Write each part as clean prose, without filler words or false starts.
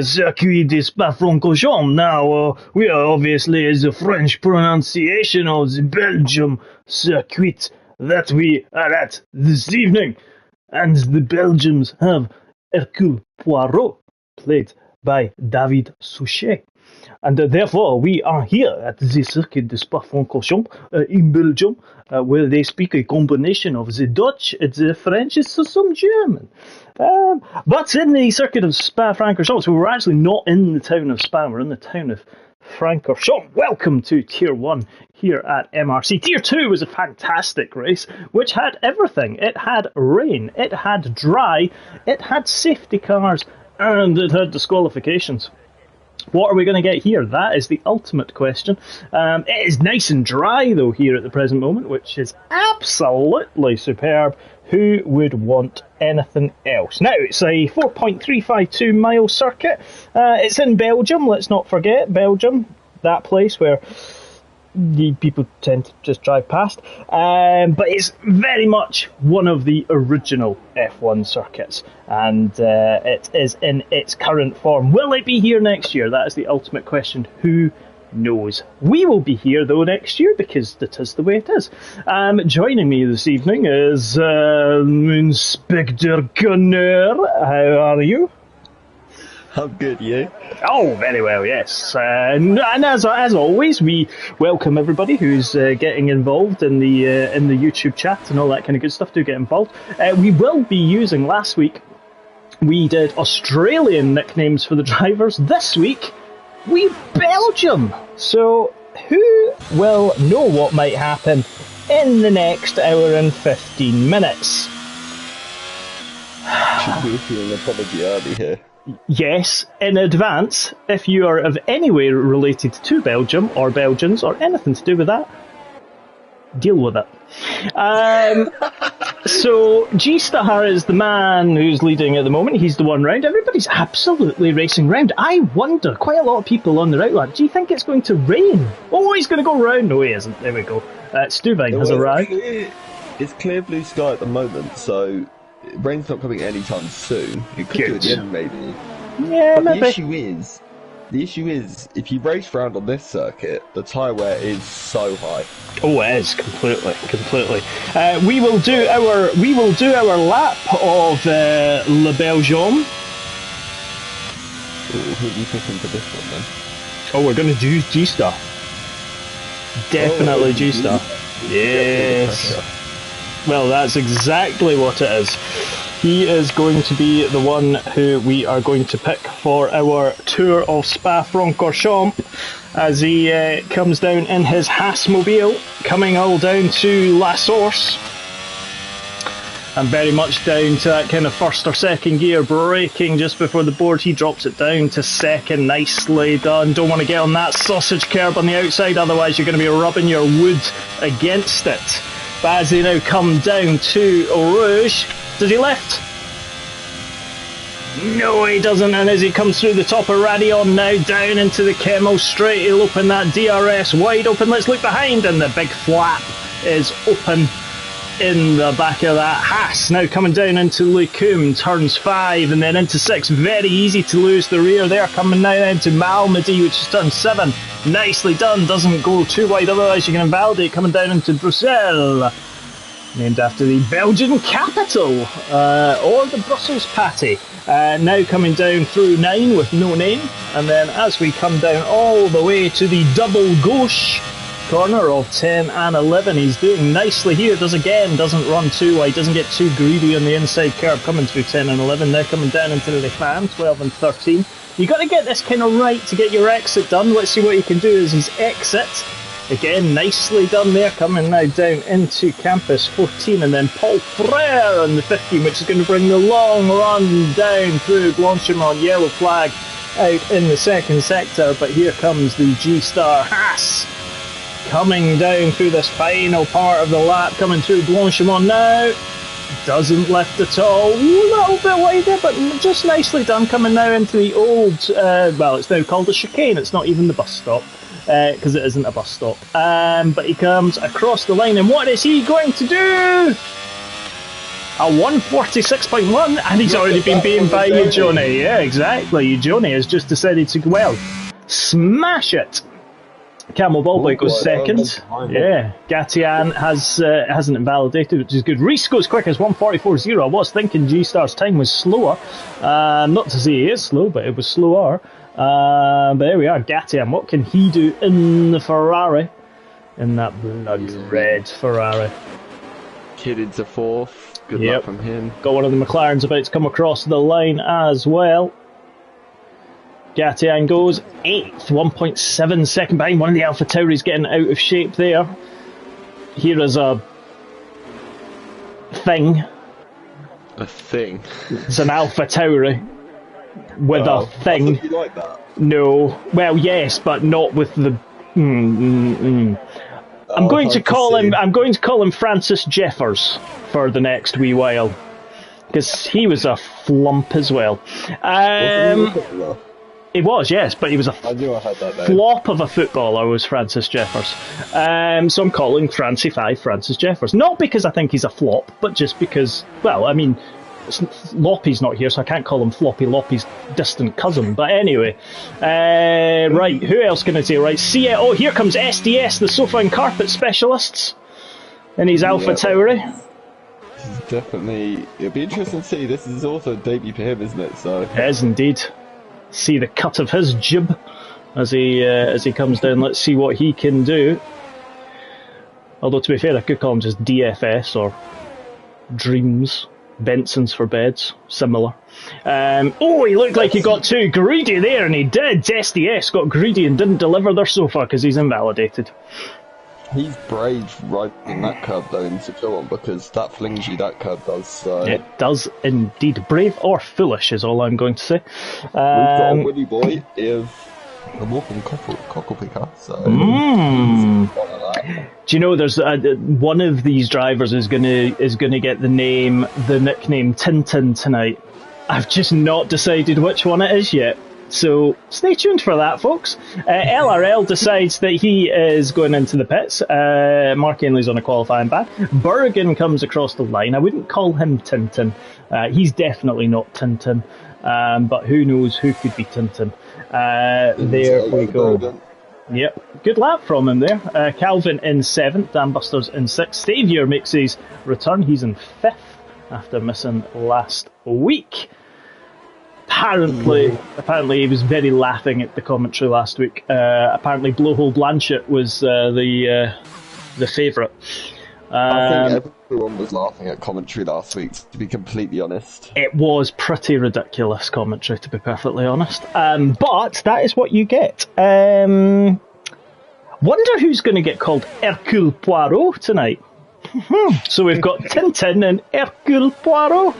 Circuit de Spa-Francorchamps. Now, we are obviously is the French pronunciation of the Belgium circuit that we are at this evening. And the Belgians have Hercule Poirot, played by David Suchet. And therefore, we are here at the Circuit de Spa-Francorchamps in Belgium, where they speak a combination of the Dutch, the French, and some German. But in the Circuit of Spa-Francorchamps, we're actually not in the town of Spa, we're in the town of Francorchamps. Welcome to Tier 1 here at MRC. Tier 2 was a fantastic race, which had everything. It had rain, it had dry, it had safety cars, and it had disqualifications. What are we going to get here? That is the ultimate question. It is nice and dry, though, here at the present moment, which is absolutely superb. Who would want anything else? Now, it's a 4.352 mile circuit. It's in Belgium, let's not forget. Belgium, that place where people tend to just drive past. But it's very much one of the original F1 circuits. And it is in its current form. Will it be here next year? That is the ultimate question. Who knows? We will be here, though, next year, because that is the way it is. Joining me this evening is Inspector Gunner. How are you? I'm good, you? Oh, very well, yes. And as always, we welcome everybody who's getting involved in the YouTube chat and all that kind of good stuff. Do get involved. We will be using, last week, we did Australian nicknames for the drivers. This week, we Belgium. So, who will know what might happen in the next hour and 15 minutes? Should we feel an apology early here? Yes, in advance, if you are of any way related to Belgium or Belgians or anything to do with that, deal with it. So, G-Star is the man who's leading at the moment. He's the one round. Everybody's absolutely racing round. I wonder, quite a lot of people on the route lap, do you think it's going to rain? Oh, he's going to go round. No, he isn't. There we go. Stuvine has arrived. It's clear blue sky at the moment, so rain's not coming anytime soon. It could do at the end, maybe. Yeah, but maybe. The issue is, if you race round on this circuit, the tyre wear is so high. Oh, it is completely. We will do our lap of Le Belgium. Who are you picking for this one then? Oh, we're going to do G-Star. Definitely G-Star. Yes. Well, that's exactly what it is. He is going to be the one who we are going to pick for our tour of Spa-Francorchamps as he comes down in his Haasmobile, coming all down to La Source. And very much down to that kind of first or second gear, braking just before the board. He drops it down to second. Nicely done. Don't want to get on that sausage curb on the outside, otherwise you're going to be rubbing your wood against it. But as they now come down to Rouge, does he lift? No, he doesn't. And as he comes through the top of Radion, now down into the Camel straight, he'll open that DRS wide open. Let's look behind, and the big flap is open in the back of that Haas. Now coming down into Lecum, turns 5 and then into 6. Very easy to lose the rear there. Coming now into Malmedy, which is turn 7. Nicely done. Doesn't go too wide, otherwise you can invalidate. Coming down into Bruxelles, named after the Belgian capital, or the Brussels patty. Now coming down through 9 with no name, and then as we come down all the way to the double gauche corner of 10 and 11, he's doing nicely here. Doesn't run too wide, doesn't get too greedy on the inside curve, coming through 10 and 11. Now coming down into the fan, 12 and 13. You got to get this kind of right to get your exit done. Let's see what you can do as his exit. Again, nicely done there, coming now down into Campus 14, and then Paul Frere on the 15, which is going to bring the long run down through Blanchimont, yellow flag out in the second sector. But here comes the G-Star Haas, coming down through this final part of the lap, coming through Blanchimont now. Doesn't lift at all, a little bit wider, but just nicely done, coming now into the old, well, it's now called a chicane, it's not even the bus stop. Because it isn't a bus stop. But he comes across the line, and what is he going to do? A 146.1, and he's already been beaten by Johnny. Yeah, exactly. Johnny has just decided to, well, smash it. Camel Ballboy goes second. Yeah, Gatian hasn't invalidated, which is good. Reese goes quick as 144.0. I was thinking G-Star's time was slower. Not to say he is slow, but it was slower. But there we are, Gatian. What can he do in the Ferrari? In that blood red Ferrari. Kid into fourth. Good luck from him. Got one of the McLarens about to come across the line as well. Gatian goes 8th, 1.7 second behind. One of the Alpha Tauris getting out of shape there. Here is a thing. A thing? It's an Alpha Tauri with a thing. I thought you like that. No. Well, yes, but not with the... I'm going to call him Francis Jeffers for the next wee while. Because he was a flump as well. He was, yes, but he was I knew I had that name. Flop of a footballer was Francis Jeffers. So I'm calling Francie 5 Francis Jeffers. Not because I think he's a flop, but just because, well, I mean, Loppy's not here, so I can't call him Floppy, Loppy's distant cousin. But anyway, right, who else can I say? Right, oh, here comes SDS, the sofa and carpet specialists, and he's Alpha Tauri. This is definitely, it'll be interesting to see. This is also a debut for him, isn't it? So it is indeed. See the cut of his jib as he comes down. Let's see what he can do. Although to be fair, I could call him just DFS or Dreams. Benson's for beds, similar. Oh, he looked like he got too greedy there, and he did. SDS got greedy and didn't deliver their sofa because he's invalidated. He's brave riding that curb though into John, because that flings you, that curb does. So. It does indeed. Brave or foolish is all I'm going to say. We've got a Willy boy of the walking cockle picker. So. Do you know there's one of these drivers is gonna get the nickname Tintin tonight? I've just not decided which one it is yet. So stay tuned for that, folks. LRL decides that he is going into the pits. Mark Ainley's on a qualifying ban. Bergen comes across the line. I wouldn't call him Tintin. He's definitely not Tintin. But who knows who could be Tintin. There we go. Yep, good lap from him there. Calvin in 7th, Dan Busters in 6th. Saviour makes his return. He's in 5th after missing last week. Apparently he was very laughing at the commentary last week. Apparently Blowhole Blanchett was the favourite. I think everyone was laughing at commentary last week, to be completely honest. It was pretty ridiculous commentary, to be perfectly honest. But that is what you get. Wonder who's going to get called Hercule Poirot tonight. So we've got Tintin and Hercule Poirot.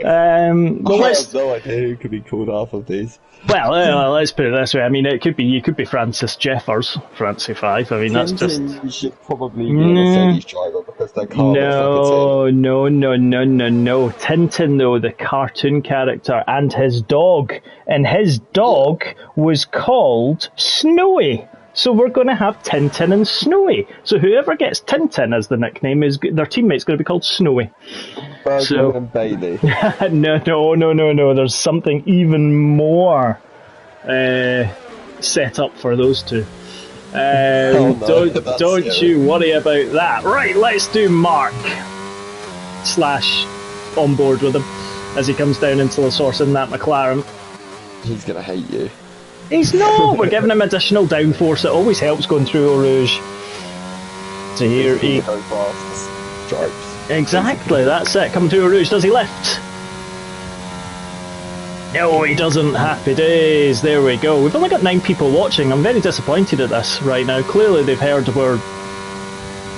I have no idea who could be called half of these. Well, let's put it this way. I mean, you could be Francis Jeffers, Francie 5. I mean, that's just. You should probably be a Mercedes driver because their car No. Tintin, though, the cartoon character, and his dog, was called Snowy. So we're going to have Tintin and Snowy. So whoever gets Tintin as the nickname, their teammate's going to be called Snowy. Bergen and Bailey. No. There's something even more set up for those two. Don't you worry about that. Right, let's do Mark / on board with him as he comes down into the source in that McLaren. He's going to hate you. He's not. We're giving him additional downforce. It always helps going through Eau Rouge. So here he... Stripes. Exactly, that's it. Coming through Eau Rouge. Does he lift? No, he doesn't. Happy days. There we go. We've only got 9 people watching. I'm very disappointed at this right now. Clearly they've heard we're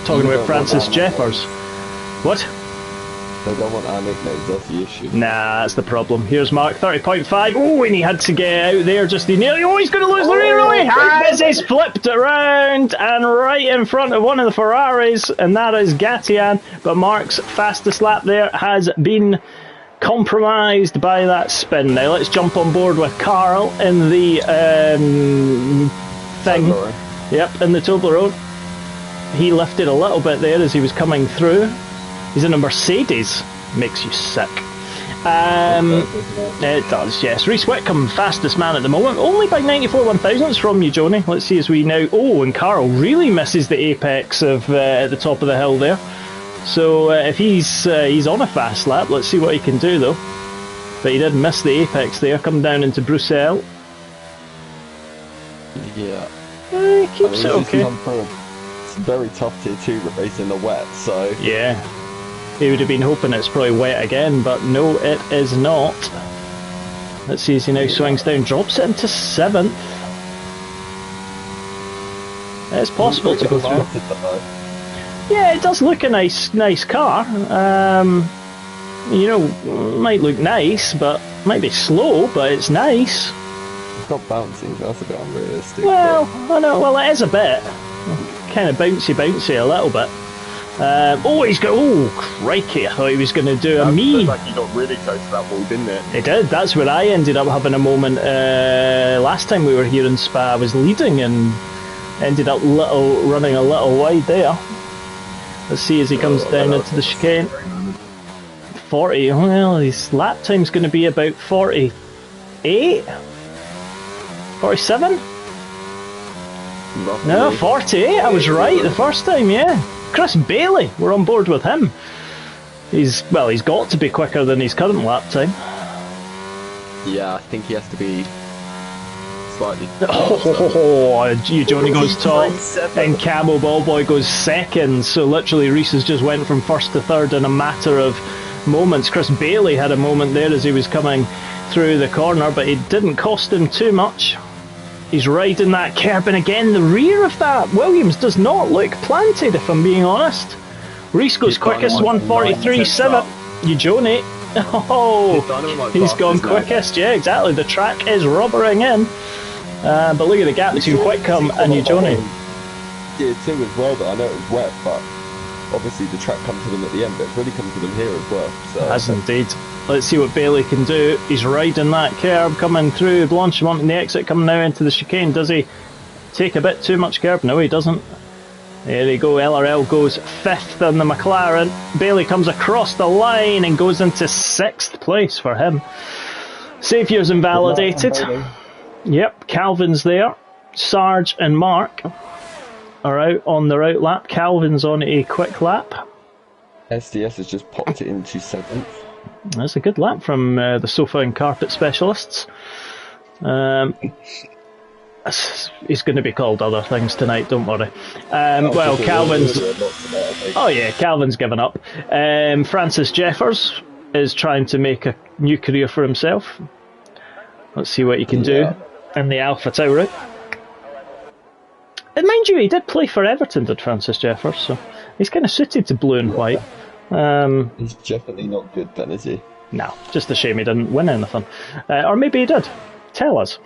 talking about Francis Jeffers. What? They don't want our nicknames, that's the issue. Nah, that's the problem. Here's Mark, 30.5. Oh, and he had to get out there just nearly. Oh, he's going to lose the rear really. He's flipped around and right in front of one of the Ferraris, and that is Gatian. But Mark's fastest lap there has been compromised by that spin. Now let's jump on board with Carl in the thing. Yep, in the Toblerone. He lifted a little bit there as he was coming through. He's in a Mercedes. Makes you sick. It does, yes. Reese Whitcomb, fastest man at the moment, only by 94 1,000ths from you, Joni. Let's see as we now... Oh, and Carl really misses the apex of at the top of the hill there. So if he's on a fast lap, let's see what he can do though. But he did miss the apex there, come down into Bruxelles. Yeah. He keeps it okay. It's very tough tier 2 race in the wet, so... Yeah. He would have been hoping it's probably wet again, but no, it is not. Let's see as he now swings down, drops it into 7th. It's possible to go through. Yeah, it does look a nice car. You know, might look nice, but might be slow, but it's nice. It's not bouncy, that's a bit unrealistic. Well, I know, well it is a bit. Kind of bouncy a little bit. He's got... Oh, crikey, I thought he was going to do a me. Like he got really close to that ball, didn't it? He did, that's where I ended up having a moment. Last time we were here in Spa, I was leading and ended up running a little wide there. Let's see as he comes down into the chicane. 40, well, his lap time's going to be about 48? 47? No, 48, I was right the first time, yeah. Chris Bailey, we're on board with him. He's got to be quicker than his current lap time. Yeah, I think he has to be slightly... Johnny goes top, and Camo Ballboy goes second, so literally Reese has just went from first to third in a matter of moments. Chris Bailey had a moment there as he was coming through the corner, but it didn't cost him too much. He's riding that curb, and again, the rear of that Williams does not look planted, if I'm being honest. Reese goes quickest, 143.7. You Joni. Oh, he's gone quickest, yeah, exactly. The track is rubbering in. But look at the gap between Whitcomb and you Joni. Tier 2 as well, though. I know it was wet, but obviously the track comes to them at the end, but it's really come to them here as well. So. It has indeed. Let's see what Bailey can do. He's riding that curb, coming through Blanchimont in the exit, coming now into the chicane. Does he take a bit too much curb? No, he doesn't. There you go, LRL goes 5th on the McLaren. Bailey comes across the line and goes into 6th place for him. Saviour's invalidated. Yep, Calvin's there. Sarge and Mark are out on the right lap. Calvin's on a quick lap. SDS has just popped it into 7th. That's a good lap from the sofa and carpet specialists. He's going to be called other things tonight, don't worry. Well, Calvin's... Oh yeah, Calvin's given up. Francis Jeffers is trying to make a new career for himself. Let's see what he can do in the Alpha Tauri. And mind you, he did play for Everton, did Francis Jeffers, so he's kind of suited to blue and white. He's definitely not good then, is he? No, just a shame he didn't win anything. Or maybe he did. Tell us.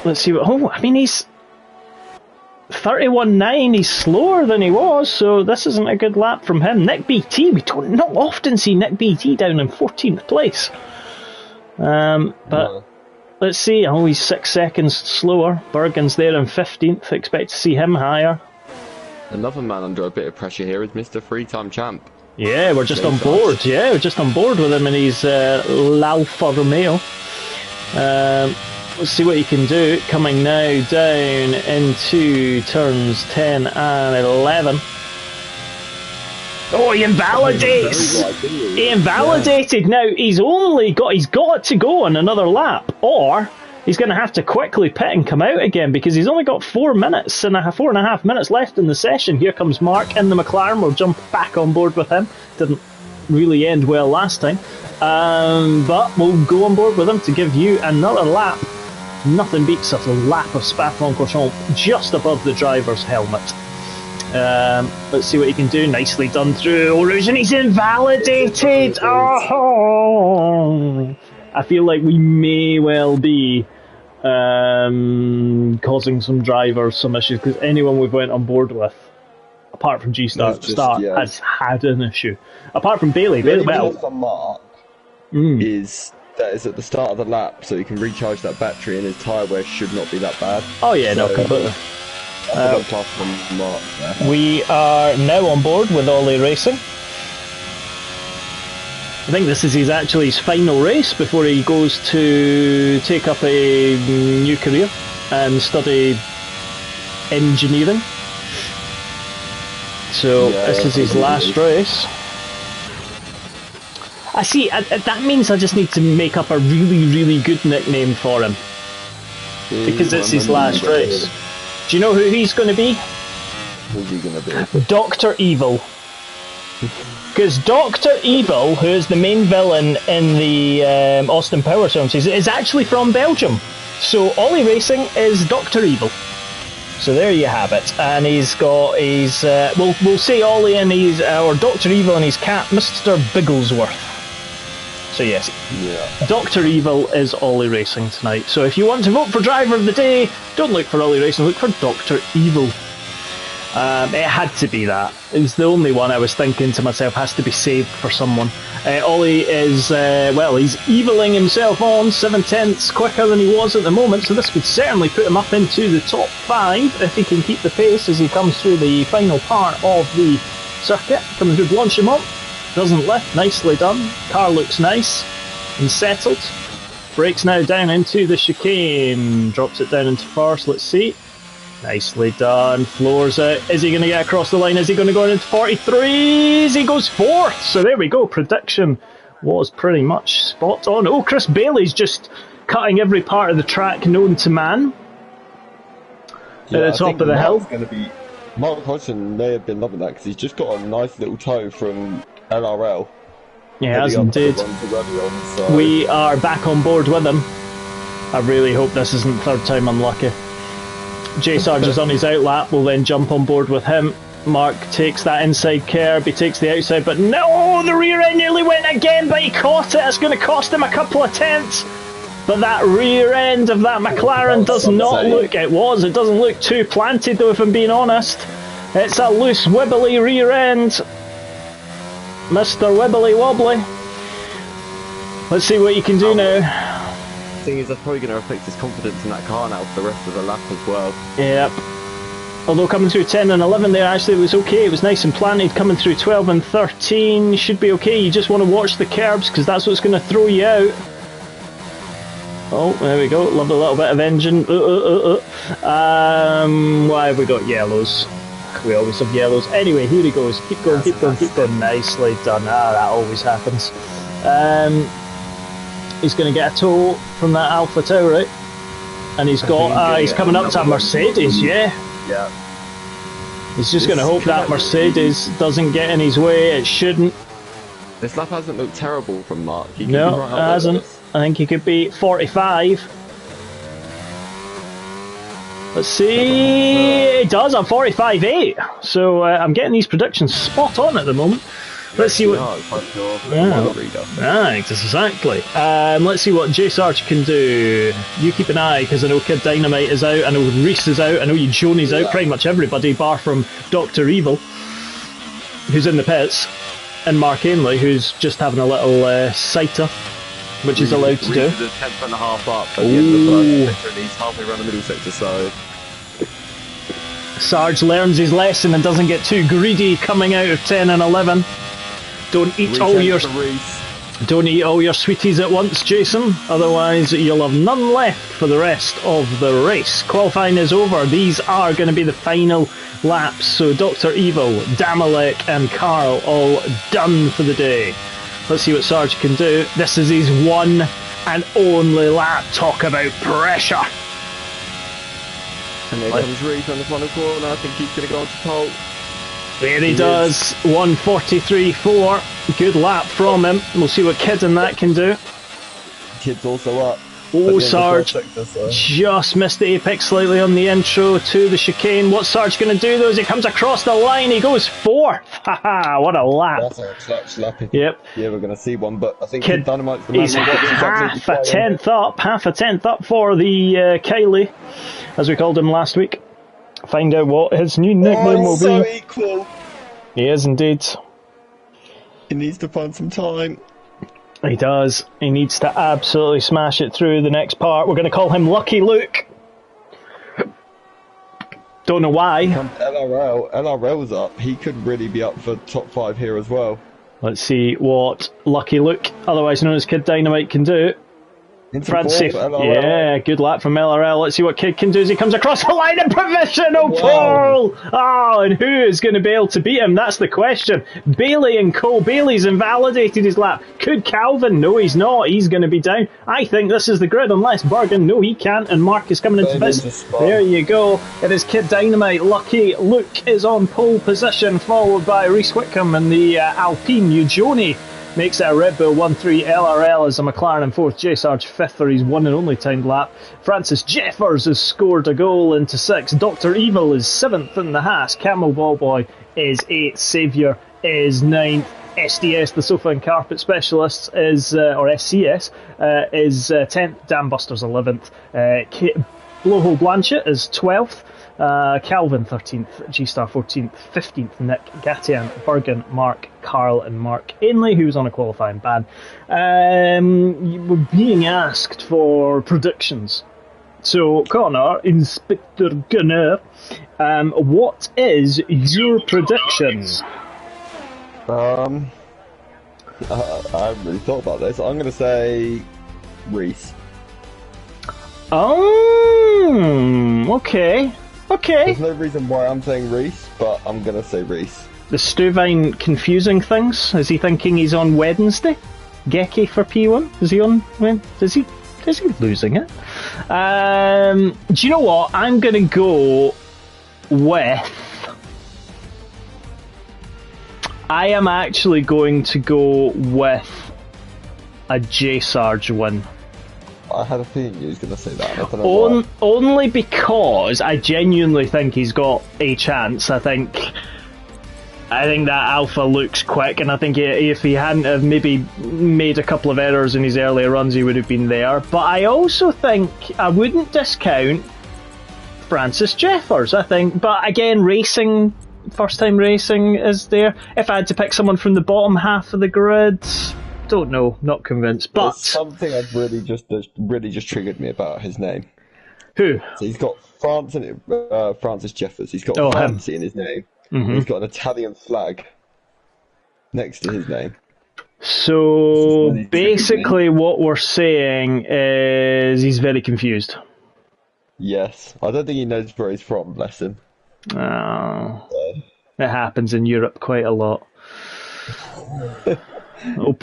Let's see what... Oh, I mean, he's 31.9. He's slower than he was, so this isn't a good lap from him. Nick BT, we don't not often see Nick BT down in 14th place. But let's see. Oh, he's 6 seconds slower. Bergen's there in 15th. Expect to see him higher. Another man under a bit of pressure here is Mr. 3-time champ. Yeah, we're just on board. Yeah, we're just on board with him in his L'Alfa Romeo. Let's see what he can do. Coming now down into turns 10 and 11. Oh, he invalidates! He invalidated. Now he's got to go on another lap, or he's going to have to quickly pit and come out again because he's only got 4 minutes and 4.5 minutes left in the session. Here comes Mark in the McLaren. We'll jump back on board with him. Didn't really end well last time, but we'll go on board with him to give you another lap. Nothing beats a lap of Spa-Francorchamps just above the driver's helmet. Let's see what he can do. Nicely done through Eau Rouge, and he's invalidated. Oh, I feel like we may well be causing some drivers some issues because anyone we've went on board with, apart from G-Start, has had an issue. Apart from Bailey, for Mark is that is at the start of the lap, so he can recharge that battery, and his tyre wear should not be that bad. Oh yeah, no, completely. We are now on board with Ollie Racing. I think this is his final race before he goes to take up a new career and study engineering. So this is his last race. I see, that means I just need to make up a really, really good nickname for him. Because it's his last race. Do you know who he's going to be? Who's he going to be? Dr. Evil. Because Dr. Evil, who is the main villain in the Austin Powers films, is actually from Belgium. So Ollie Racing is Dr. Evil. So there you have it. And he's got his, we'll say Ollie and his, or Dr. Evil and his cat, Mr. Bigglesworth. So yes, Dr. Evil is Ollie Racing tonight. So if you want to vote for Driver of the Day, don't look for Ollie Racing, look for Dr. Evil. It had to be that. It was the only one I was thinking to myself has to be saved for someone. Ollie is, he's eviling himself on 7/10 quicker than he was at the moment, so this would certainly put him up into the top 5 if he can keep the pace as he comes through the final part of the circuit. Coming through Blanchimont. Doesn't lift, nicely done. Car looks nice and settled. Brakes now down into the chicane. Drops it down into first, let's see. Nicely done. Floors out. Is he going to get across the line? Is he going to go into 43s? He goes 4th. So there we go. Prediction was pretty much spot on. Oh, Chris Bailey's just cutting every part of the track known to man. At the top of the hill. Mark Hodgson may have been loving that because he's just got a nice little toe from LRL. He has indeed. We are back on board with him. I really hope this isn't third time unlucky. J Sarge is on his outlap, we'll then jump on board with him. Mark takes that inside curb, he takes the outside, but no, the rear end nearly went again, but he caught it. It's going to cost him a couple of tenths. But that rear end of that McLaren does not look, it doesn't look too planted though, if I'm being honest. It's a loose, wibbly rear end. Mr. Wibbly Wobbly. Let's see what you can do now. The thing is, that's probably going to affect his confidence in that car now for the rest of the lap as well. Yep. Although coming through 10 and 11 there, actually it was okay. It was nice and planted. Coming through 12 and 13 should be okay. You just want to watch the curbs because that's what's going to throw you out. Oh, there we go. Love a little bit of engine. Why have we got yellows? We always have yellows. Anyway, here he goes. Keep going, keep going, keep going. Nicely done. That always happens. He's going to get a tow from that Alpha Tauri. And he's got, he's coming up to a Mercedes, yeah. He's just going to hope that Mercedes doesn't get in his way. It shouldn't. This lap hasn't looked terrible from Mark. No, it hasn't. I think he could be 45. Let's see. It does. I'm 45.8. So I'm getting these predictions spot on at the moment. Let's see what. Right, exactly. Let's see what J Sarge can do. You keep an eye because I know Kid Dynamite is out. I know Reese is out. I know Joni's out. Pretty much everybody, bar from Dr. Evil, who's in the pits, and Mark Ainley, who's just having a little sighter, which is allowed to do. Reese is a tenth and a half up at the end of the first sector, and he's halfway around the middle sector. So Sarge learns his lesson and doesn't get too greedy coming out of 10 and 11. Don't eat all your sweeties at once, Jason. Otherwise, you'll have none left for the rest of the race. Qualifying is over. These are going to be the final laps. So Dr. Evil, Damalek, and Carl all done for the day. Let's see what Sarge can do. This is his one and only lap. Talk about pressure. And there comes Reese on the final corner. I think he's going to go on to pole. There he does, 1:43.4. Good lap from him. We'll see what Kid and that can do. Kid's also up. Oh, Sarge just missed the apex slightly on the intro to the chicane. What's Sarge going to do though as he comes across the line? He goes 4th. Haha, what a lap. That's a clutch lap. Yep. Yeah, we're going to see one, but I think Kid, Dynamite's the man. He's half a tenth up for the Kylie, as we called him last week. Find out what his new nickname will be. So equal. He is indeed. He needs to find some time. He does. He needs to absolutely smash it through the next part. We're going to call him Lucky Luke. Don't know why. LRL's up. He could really be up for top 5 here as well. Let's see what Lucky Luke, otherwise known as Kid Dynamite, can do. Francis, yeah, good lap from LRL. Let's see what Kid can do as he comes across the line in provisional pole. Oh, and who is going to be able to beat him? That's the question. Bailey and Co. Bailey's invalidated his lap. Could Calvin? No, he's not. He's going to be down. I think this is the grid, unless Bergen. No, he can't. And Mark is coming into this. There you go. It is Kid Dynamite. Lucky Luke is on pole position, followed by Reese Whitcomb and the Alpine Eugeni. Makes it a Red Bull 1-3. LRL is a McLaren in 4th. J Sarge 5th for his one and only timed lap. Francis Jeffers has scored a goal into 6th. Dr. Evil is 7th in the Haas. Camel Ballboy is 8th. Saviour is 9th. SDS, the Sofa and Carpet Specialists, is or SCS, is 10th. Dam Busters 11th. Blowhole Blanchett is 12th. Calvin 13th, G-Star 14th, 15th, Nick, Gatian, Bergen, Mark, Carl and Mark Ainley, who was on a qualifying ban. You were being asked for predictions. So, Connor, Inspector Gunner, what is your prediction? I haven't really thought about this. I'm going to say Reese. Oh, okay. Okay. There's no reason why I'm saying Reese, but I'm going to say Reese. The Stuvine confusing things? Is he thinking he's on Wednesday? Gecky for P1? Is he on when? Is he losing it? Do you know what? I'm going to go with... I am actually going to go with a J Sarge win. I had a feeling you was going to say that. I don't know why. Only because I genuinely think he's got a chance. I think that Alpha looks quick, and I think if he hadn't have maybe made a couple of errors in his earlier runs, he would have been there. But I also think I wouldn't discount Francis Jeffers. I think, but again, racing, first time racing is there. If I had to pick someone from the bottom half of the grid, don't know, not convinced. But there's something that really just triggered me about his name. Who? So he's got Francis Jeffers. He's got Fancy in his name. Mm-hmm. He's got an Italian flag next to his name. So basically, what we're saying is he's very confused. Yes, I don't think he knows where he's from. Bless him. Oh, it happens in Europe quite a lot.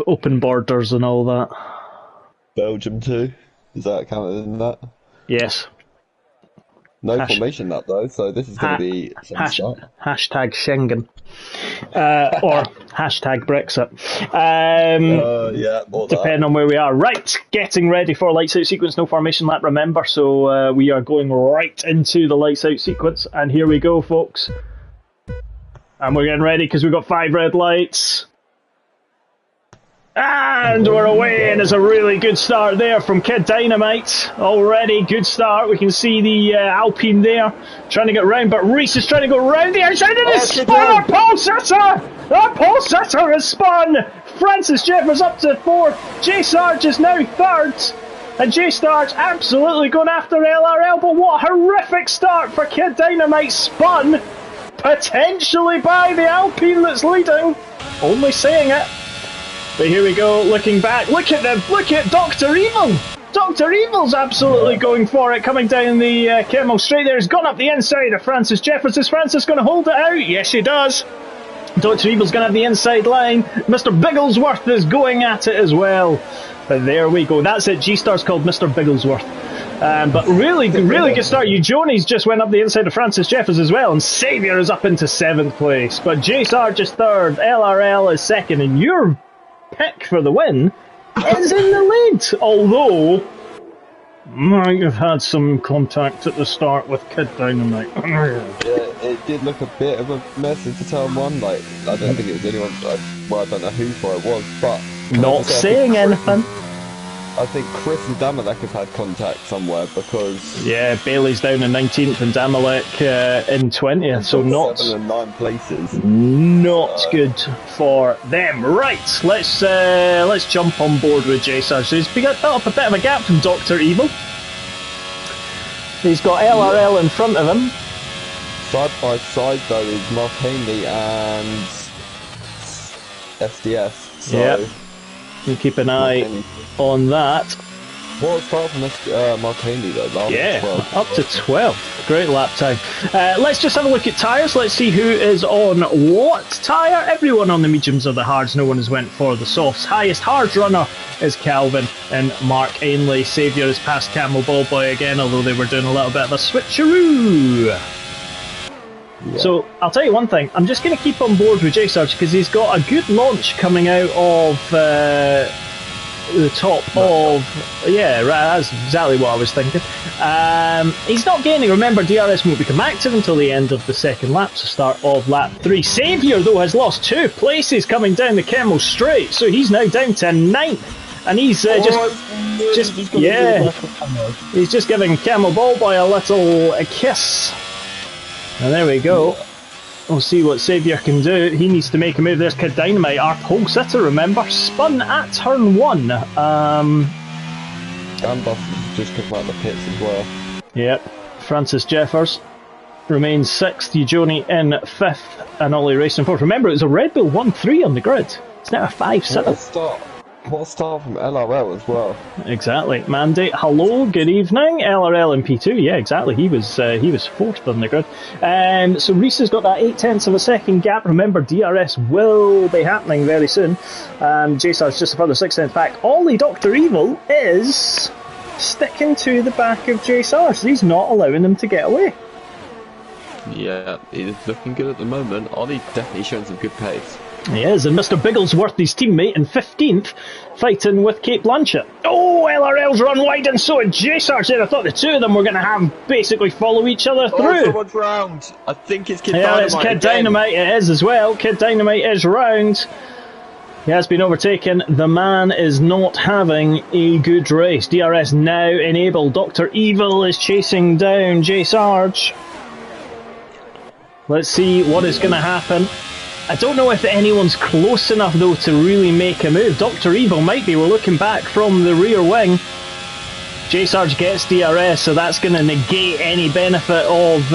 Open borders and all that. Belgium too. Is that counted in that? Yes. No formation that though, so this is going to be hashtag Schengen or hashtag Brexit. Yeah, depending on where we are. Right, getting ready for lights out sequence. No formation lap, remember. So we are going right into the lights out sequence, and here we go, folks. And we're getting ready because we've got 5 red lights. And we're away, and it's a really good start there from Kid Dynamite. Already, good start. We can see the Alpine there, trying to get round, but Reese is trying to go round the outside, and it's spun! That pole sitter is spun! Francis Jeffers up to 4th. J Sarge is now 3rd. And J Sarge absolutely going after LRL, but what a horrific start for Kid Dynamite, spun potentially by the Alpine that's leading. Only saying it. But here we go, looking back. Look at Dr. Evil! Dr. Evil's absolutely going for it, coming down the Kemmel straight there. He's gone up the inside of Francis Jeffers. Is Francis going to hold it out? Yes, he does. Dr. Evil's going to have the inside line. Mr. Bigglesworth is going at it as well. But there we go. That's it. G-Star's called Mr. Bigglesworth. But really good start. Eugeni's just went up the inside of Francis Jeffers as well, and Saviour is up into 7th place. But J Sarge is 3rd, LRL is 2nd, and your pick for the win is in the lead. Although might have had some contact at the start with Kid Dynamite. Yeah, it did look a bit of a mess into turn 1. Like, I don't think it was anyone. Well, I don't know who for it was, but not saying anything. I think Chris and Damalek have had contact somewhere because... Yeah, Bailey's down in 19th and Damalek in 20th, so not... 7 and 9 places. Not good for them. Right, let's jump on board with J Sarge. So he's built up a bit of a gap from Dr. Evil. He's got LRL in front of him. Side by side though is Mark Hanley and SDS. So yep. You keep an eye on that. What was far from Mark Hanley though? Yeah, 12. Up to 12. Great lap time. Let's just have a look at tyres. Let's see who is on what tyre. Everyone on the mediums or the hards. No one has went for the softs. Highest hard runner is Calvin and Mark Ainley. Saviour has passed Camel Ballboy again, although they were doing a little bit of a switcheroo. Yeah. So I'll tell you one thing, I'm just going to keep on board with J-Sarge because he's got a good launch coming out of the top of... Yeah, right, that's exactly what I was thinking. He's not gaining. Remember, DRS won't become active until the end of the second lap, so start of lap 3. Saviour, though, has lost 2 places coming down the Kemmel Straight, so he's now down to 9th. And he's he's just giving Camel Ballboy a little kiss. And there we go. We'll see what Saviour can do. He needs to make a move. There's Kid Dynamite, our pole sitter, remember. Spun at turn 1. Dan Buff just come out of the pits as well. Yep. Francis Jeffers remains 6th. Eugenie in 5th. And Ollie racing 4th. Remember, it was a Red Bull 1-3 on the grid. It's now a 5-sitter. What a start from LRL as well. Exactly. Mandate, hello, good evening. LRL and P2, yeah, exactly. He was 4th on the grid. So Reese has got that 0.8 of a second gap. Remember, DRS will be happening very soon. J-Sar's just a further 6 back. Ollie Dr. Evil is sticking to the back of J-Sar, so he's not allowing them to get away. Yeah, he's looking good at the moment. Ollie definitely showing some good pace. He is, and Mr. Bigglesworth, his teammate, in 15th, fighting with Kate Blanchett. Oh, LRL's run wide, and so had J-Sarge there. I thought the two of them were going to have basically follow each other through. Someone's round. I think it's Kid Dynamite. Yeah, it's Kid Dynamite, it is as well. Kid Dynamite is round. He has been overtaken. The man is not having a good race. DRS now enabled. Dr. Evil is chasing down J-Sarge. Let's see what is going to happen. I don't know if anyone's close enough though to really make a move. Dr. Evil might be. We're looking back from the rear wing. J-Sarge gets DRS, so that's going to negate any benefit of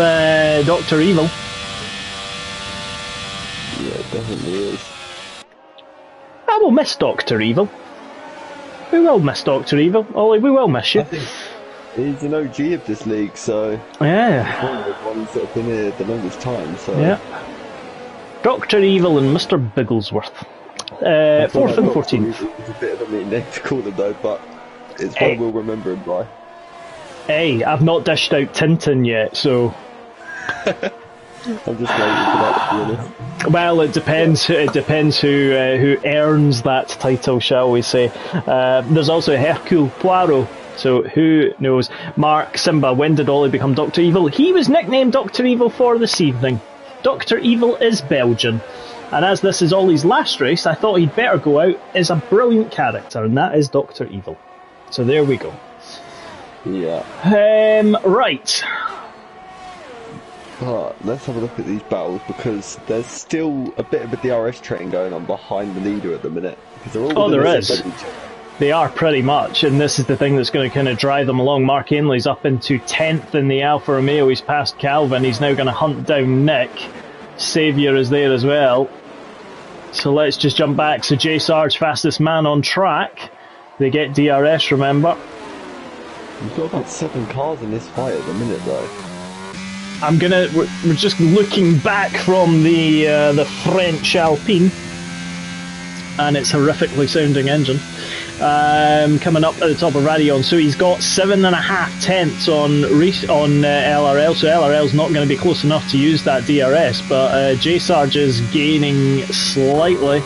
Dr. Evil. Yeah, it definitely is. I will miss Dr. Evil. We will miss Dr. Evil. Ollie, we will miss you. I think he's an OG of this league, so... Yeah. He's one of the ones that have been here the longest time, so... Yeah. Dr. Evil and Mr. Bigglesworth. 4th and 14th. It's a bit of a mean name to call them though, but it's what we'll remember him by. Hey, I've not dished out Tintin yet, so... I'm just waiting for that, to be honest. Well, it depends. It depends who earns that title, shall we say. There's also Hercule Poirot, so who knows? Mark, Simba, when did Ollie become Dr. Evil? He was nicknamed Dr. Evil for this evening. Dr. Evil is Belgian, and as this is Ollie's last race, I thought he'd better go out as a brilliant character, and that is Dr. Evil. So there we go. Yeah. Right. Let's have a look at these battles, because there's still a bit of a DRS train going on behind the leader at the minute. They're all there is. They are pretty much, and this is the thing that's going to kind of drive them along. Mark Ainley's up into 10th in the Alfa Romeo. He's passed Calvin. He's now going to hunt down Nick. Saviour is there as well. So let's just jump back. So J-Sarge, fastest man on track. They get DRS, remember. We've got about 7 cars in this fight at the minute, though. We're just looking back from the French Alpine, and it's horrifically sounding engine. Coming up at the top of Radion, so he's got 7.5 tenths on LRL, so LRL's not going to be close enough to use that DRS, but J-Sarge is gaining slightly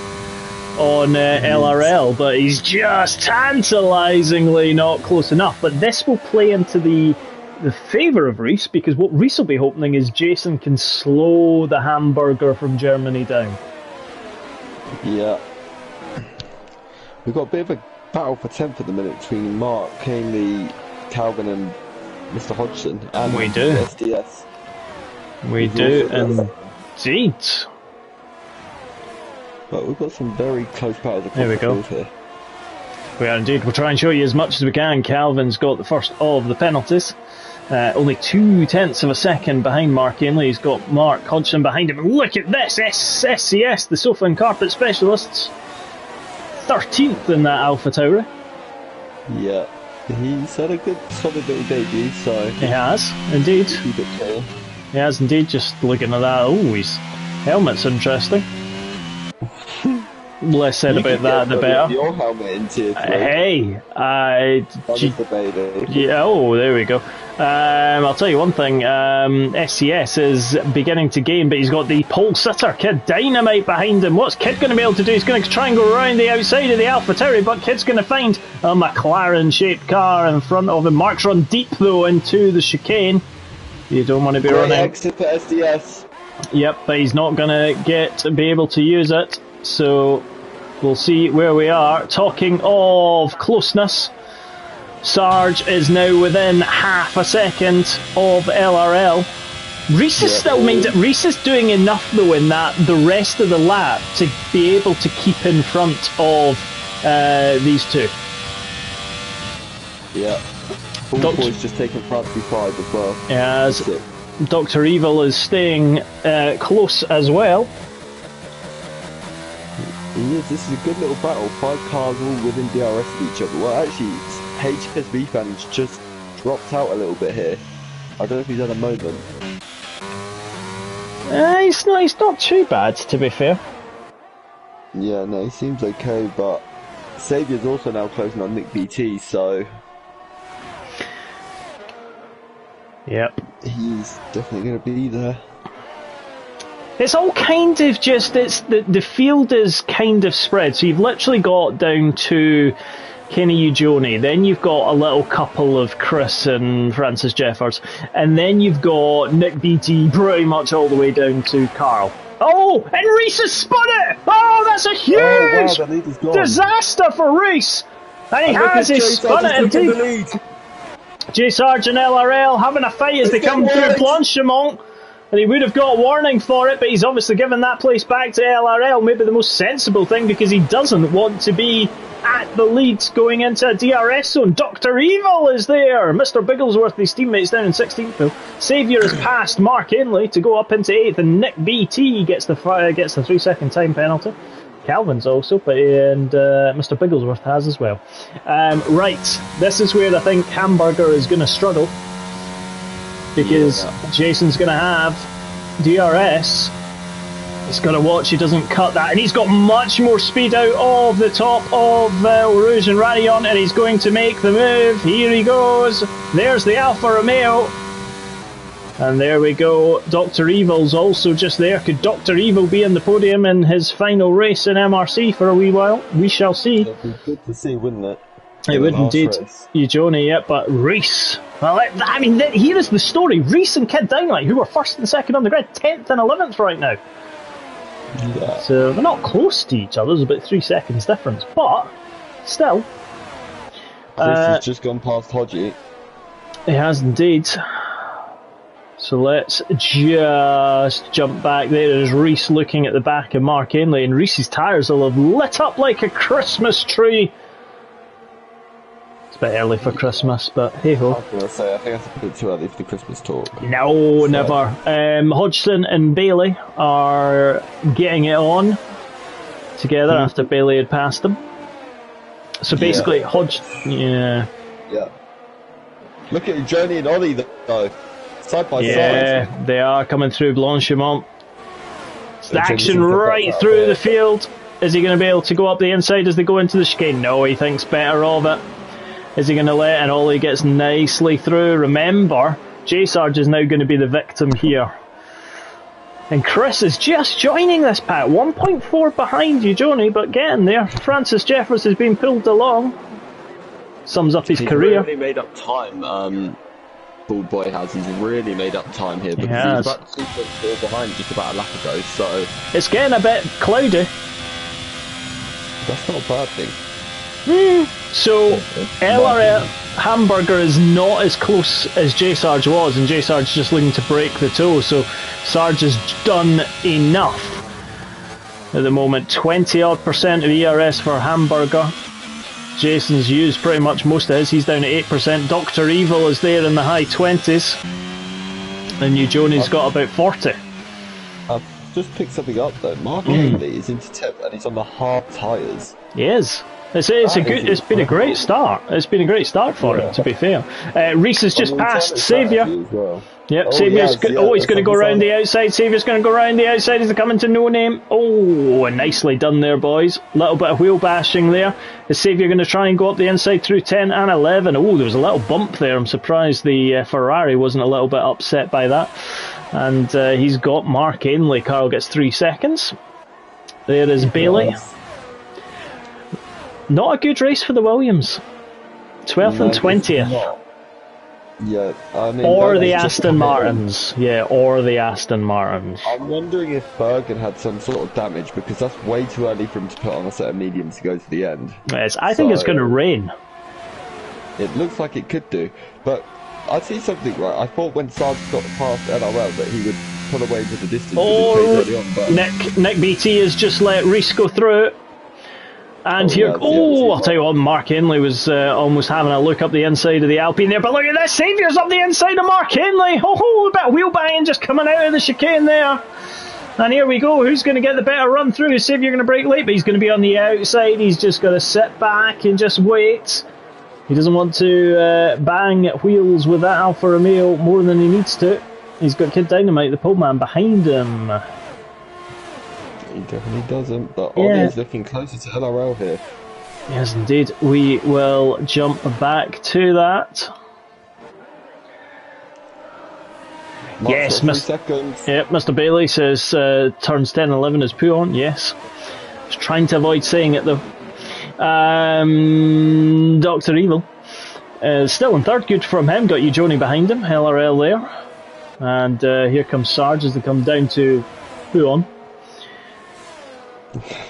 on LRL, but he's just tantalisingly not close enough. But this will play into the favour of Reese, because what Reese will be hoping is Jason can slow the hamburger from Germany down. Yeah. We've got a bit of a battle for 10th at the minute between Mark, Hanley, Calvin and Mr. Hodgson. And we do. SDS. We do, indeed. But we've got some very close battles across there we the go. field here. We are indeed. We'll try and show you as much as we can. Calvin's got the first of the penalties. Only 0.2 of a second behind Mark Ainley. He's got Mark Hodgson behind him. And look at this! SCS, the sofa and carpet specialists. 13th in that Alpha Tauri. Yeah. He's had a good, solid little debut, so... He has, indeed. Keep it clear. He has, indeed. Just looking at that. Oh, his helmet's interesting. Less said about that, the better. Your helmet into it. Hey, the baby. Yeah, oh, there we go. I'll tell you one thing. SCS is beginning to gain, but he's got the pole sitter, Kid Dynamite, behind him. What's Kid going to be able to do? He's going to try and go around the outside of the Alpha Tauri, but Kid's going to find a McLaren-shaped car in front of him. Mark's run deep, though, into the chicane. You don't want to be running. Exit for SDS. Yep, but he's not going to be able to use it. So we'll see where we are. Talking of closeness, Sarge is now within half a second of LRL. Reese is still Reese is doing enough though in that the rest of the lap to be able to keep in front of these two. Yeah. Boy's just taking front B5 as well. As Dr. Evil is staying close as well. Yes, this is a good little battle. 5 cars all within DRS of each other. Well, actually, HSV fans just dropped out a little bit here. I don't know if he's had a moment. He's not too bad, to be fair. Yeah, no, he seems okay, but Saviour's also now closing on Nick BT, so... Yep. He's definitely going to be there. It's all kind of just, the field is kind of spread. So you've literally got down to Kenny Ujoni, then you've got a little couple of Chris and Francis Jeffers, and then you've got Nick BT pretty much all the way down to Carl. Oh, and Reese has spun it! Oh, that's a huge disaster for Reese! And he's spun it indeed. J Sarge and LRL having a fight as they come through Blanchimont. And he would have got warning for it, but he's obviously given that place back to LRL. Maybe the most sensible thing, because he doesn't want to be at the lead going into a DRS zone. Dr. Evil is there. Mr. Bigglesworth, his teammates down in 16th though. Saviour has passed Mark Ainley to go up into 8th, and Nick BT gets the 3-second time penalty. Calvin's also, and Mr. Bigglesworth has as well. Right, this is where I think Hamburger is going to struggle. Because Jason's going to have DRS. He's got to watch he doesn't cut that. And he's got much more speed out of the top of Rouge and Radion, and he's going to make the move. Here he goes. There's the Alfa Romeo. And there we go. Dr. Evil's also just there. Could Dr. Evil be in the podium in his final race in MRC for a wee while? We shall see. It'd be good to see, wouldn't it? It would indeed. Eugenie, yeah, but Reese. Well, I mean, here is the story. Reese and Kid Dynamite, who are first and second on the grid, 10th and 11th right now. Yeah. So they're not close to each other. There's about 3 seconds difference, but still. Chris has just gone past Hodgie. He has indeed. So let's just jump back there. There's Reese looking at the back of Mark Ainley, and Reese's tyres will have lit up like a Christmas tree. It's a bit early for Christmas, but hey ho. I was going to say, I think that's a bit too early for the Christmas talk. No, so. Never. Hodgson and Bailey are getting it on together after Bailey had passed them. So basically, Yeah. Look at Journey and Ollie though. Side by side. Yeah, they are coming through Blanchimont. It's action right through the field. Is he going to be able to go up the inside as they go into the chicane? No, he thinks better of it. Is he going to let? And Ollie gets nicely through. Remember, J Sarge is now going to be the victim here. And Chris is just joining this pack. 1.4 behind you, Joni, but getting there. Francis Jeffers has been pulled along. Sums up his career. He's really made up time. Bald Boy has. He's really made up time here because he was about 2.4 behind just about a lap ago. So it's getting a bit cloudy. That's not a bad thing. So LRL Hamburger is not as close as J Sarge was, and J Sarge just looking to break the toe. So Sarge has done enough at the moment. 20% of ERS for Hamburger. Jason's used pretty much most of his. He's down at 8%. Dr. Evil is there in the high 20s. And Johnny's got about 40. I've just picked something up though. Mark Haley is into 10th and he's on the hard tyres. He is. It's been a great start. It's been a great start for him, to be fair. Reese has just passed Saviour. Yep, Saviour's he's going to go around the outside. Saviour's going to go around the outside. He's coming to No Name. Oh, nicely done there, boys. Little bit of wheel bashing there. Is Saviour going to try and go up the inside through 10 and 11? Oh, there was a little bump there. I'm surprised the Ferrari wasn't a little bit upset by that. And he's got Mark Ainley. Carl gets 3 seconds. There is Bailey. Not a good race for the Williams. 12th and 20th. Yeah, I mean, or the Aston Martins. Yeah, or the Aston Martins. I'm wondering if Bergen had some sort of damage, because that's way too early for him to put on a set of mediums to go to the end. Yes, I think it's going to rain. It looks like it could do, but I see something right. I thought when Sarge got past NRL that he would pull away into the distance. Early on, but Nick BT has just let Reese go through it. And I'll tell you what, Mark Ainley was almost having a look up the inside of the Alpine there, but look at this, Saviour's up the inside of Mark Ainley. A bit of wheel banging just coming out of the chicane there. And here we go, who's going to get the better run through? Saviour going to break late, but he's going to be on the outside. He's just going to sit back and just wait. He doesn't want to bang wheels with that Alfa Romeo more than he needs to. He's got Kid Dynamite, the pole man, behind him. He definitely doesn't, but Ollie is looking closer to NRL here. Yes, indeed. We will jump back to that. Yes, Mr. Bailey says turns 10 and 11 is Puon. Yes. I was trying to avoid saying it though. Dr. Evil. Still in third, good from him. Got you Joni behind him. LRL there. And here comes Sarge as they come down to Puon.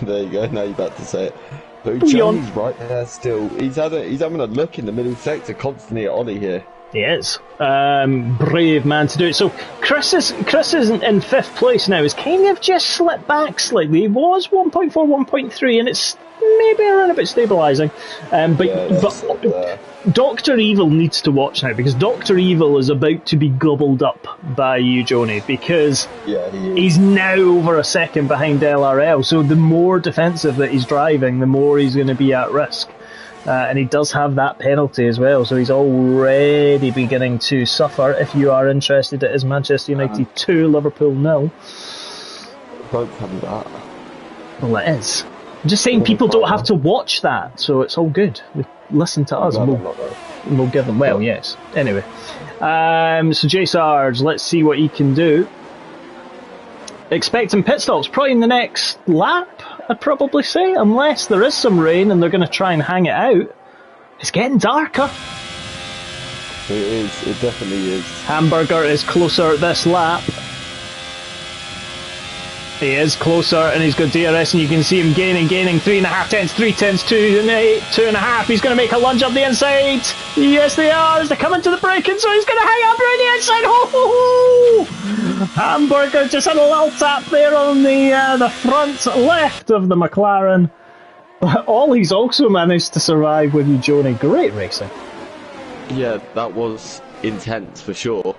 There you go, now you're about to say it. But Johnny's right there still. He's having a look in the middle sector constantly at Ollie here. He is. Brave man to do it. So Chris is in fifth place now. He's kind of just slipped back slightly. He was 1.4, 1.3, and it's maybe around a bit stabilising. But Dr. Evil needs to watch now, because Dr. Evil is about to be gobbled up by you, Joni, because he's now over a second behind LRL. So the more defensive that he's driving, the more he's going to be at risk. And he does have that penalty as well, so he's already beginning to suffer. If you are interested, it is Manchester United 2, Liverpool 0. Both have that. Well, it is. I'm just saying people don't have to watch that, so it's all good. Listen to us, and we'll give them. Well, yes. Anyway, so J Sarge, let's see what he can do. Expecting pit stops probably in the next lap, I'd probably say, unless there is some rain and they're going to try and hang it out. It's getting darker. It is. It definitely is. Hamburger is closer this lap. He is closer, and he's got DRS, and you can see him gaining 3.5 tenths, 3 tenths, 2.5. He's going to make a lunge up the inside. Yes, they are. As they're coming to the braking, so he's going to hang up around the inside. Ho, ho, ho. Hamburger just had a little tap there on the front left of the McLaren. But Ollie's also managed to survive with you, Joni. Great racing. Yeah, that was intense for sure.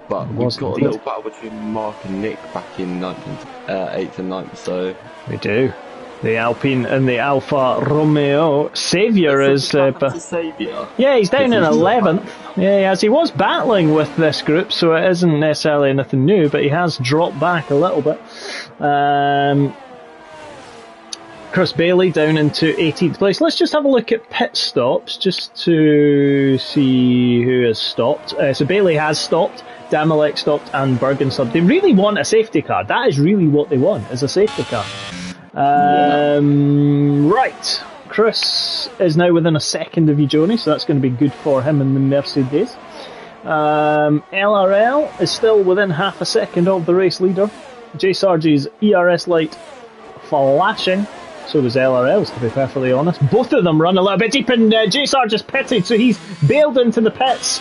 But we've got a little battle between Mark and Nick back in 8th and 9th, so... We do. The Alpine and the Alfa Romeo. Saviour is... Saviour? Yeah, he's down in 11th. Yeah, he was battling with this group, so it isn't necessarily anything new, but he has dropped back a little bit. Chris Bailey down into 18th place. Let's just have a look at pit stops, just to see who has stopped. So Bailey has stopped. Damalek stopped and Bergen stopped. They really want a safety car. That is really what they want, is a safety car. Right. Chris is now within a second of you, Joni, so that's going to be good for him in the Mercedes. LRL is still within half a second of the race leader. J Sarge's ERS light flashing. So does LRL's, to be perfectly honest. Both of them run a little bit deep, and J Sarge is pitted, so he's bailed into the pits.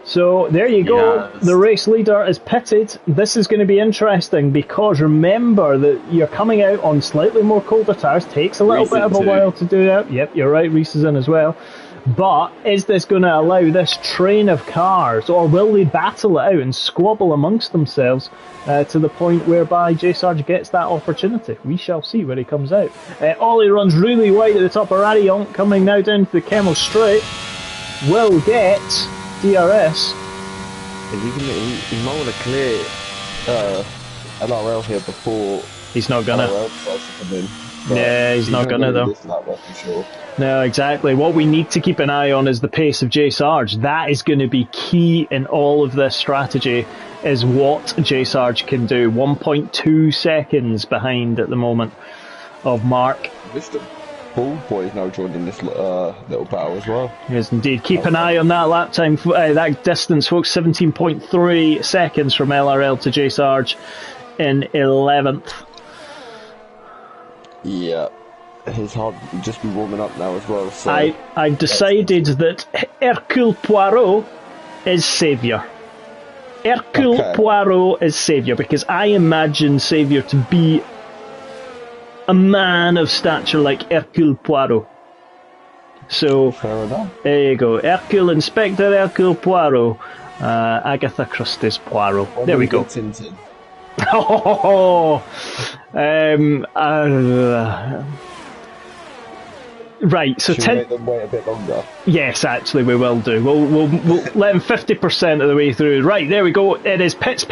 So there you go. Yes. The race leader is pitted. This is going to be interesting because remember that you're coming out on slightly more colder tyres. Takes a little Reese bit of a in too. while to do that. Yep, you're right. Reese is in as well. But is this going to allow this train of cars, or will they battle it out and squabble amongst themselves to the point whereby J Sarge gets that opportunity? We shall see where he comes out. Ollie runs really wide at the top of Radion, coming now down to the Camel Straight. Will get DRS. He might want to clear LRL here before He's not gonna. LRL decides to come in. Yeah, he's not gonna though. Sure. No, exactly. What we need to keep an eye on is the pace of J Sarge. That is going to be key in all of this strategy, is what J Sarge can do. 1.2 seconds behind at the moment of Mark. Mr. Bald Boy is now joining this little battle as well. Yes, indeed. Keep an eye on that lap time, that distance, folks. 17.3 seconds from LRL to J Sarge in 11th. Yeah. His heart will just be warming up now as well. So I've decided that Hercule Poirot is saviour. Hercule Poirot is saviour because I imagine saviour to be a man of stature like Hercule Poirot. So fair enough. there you go, Inspector Hercule Poirot, Agatha Christie's Poirot. There we go. Tintin. Right, so Should we make them wait a bit longer? Yes, actually, we will do. We'll let him 50% of the way through. Right, there we go. It is pits.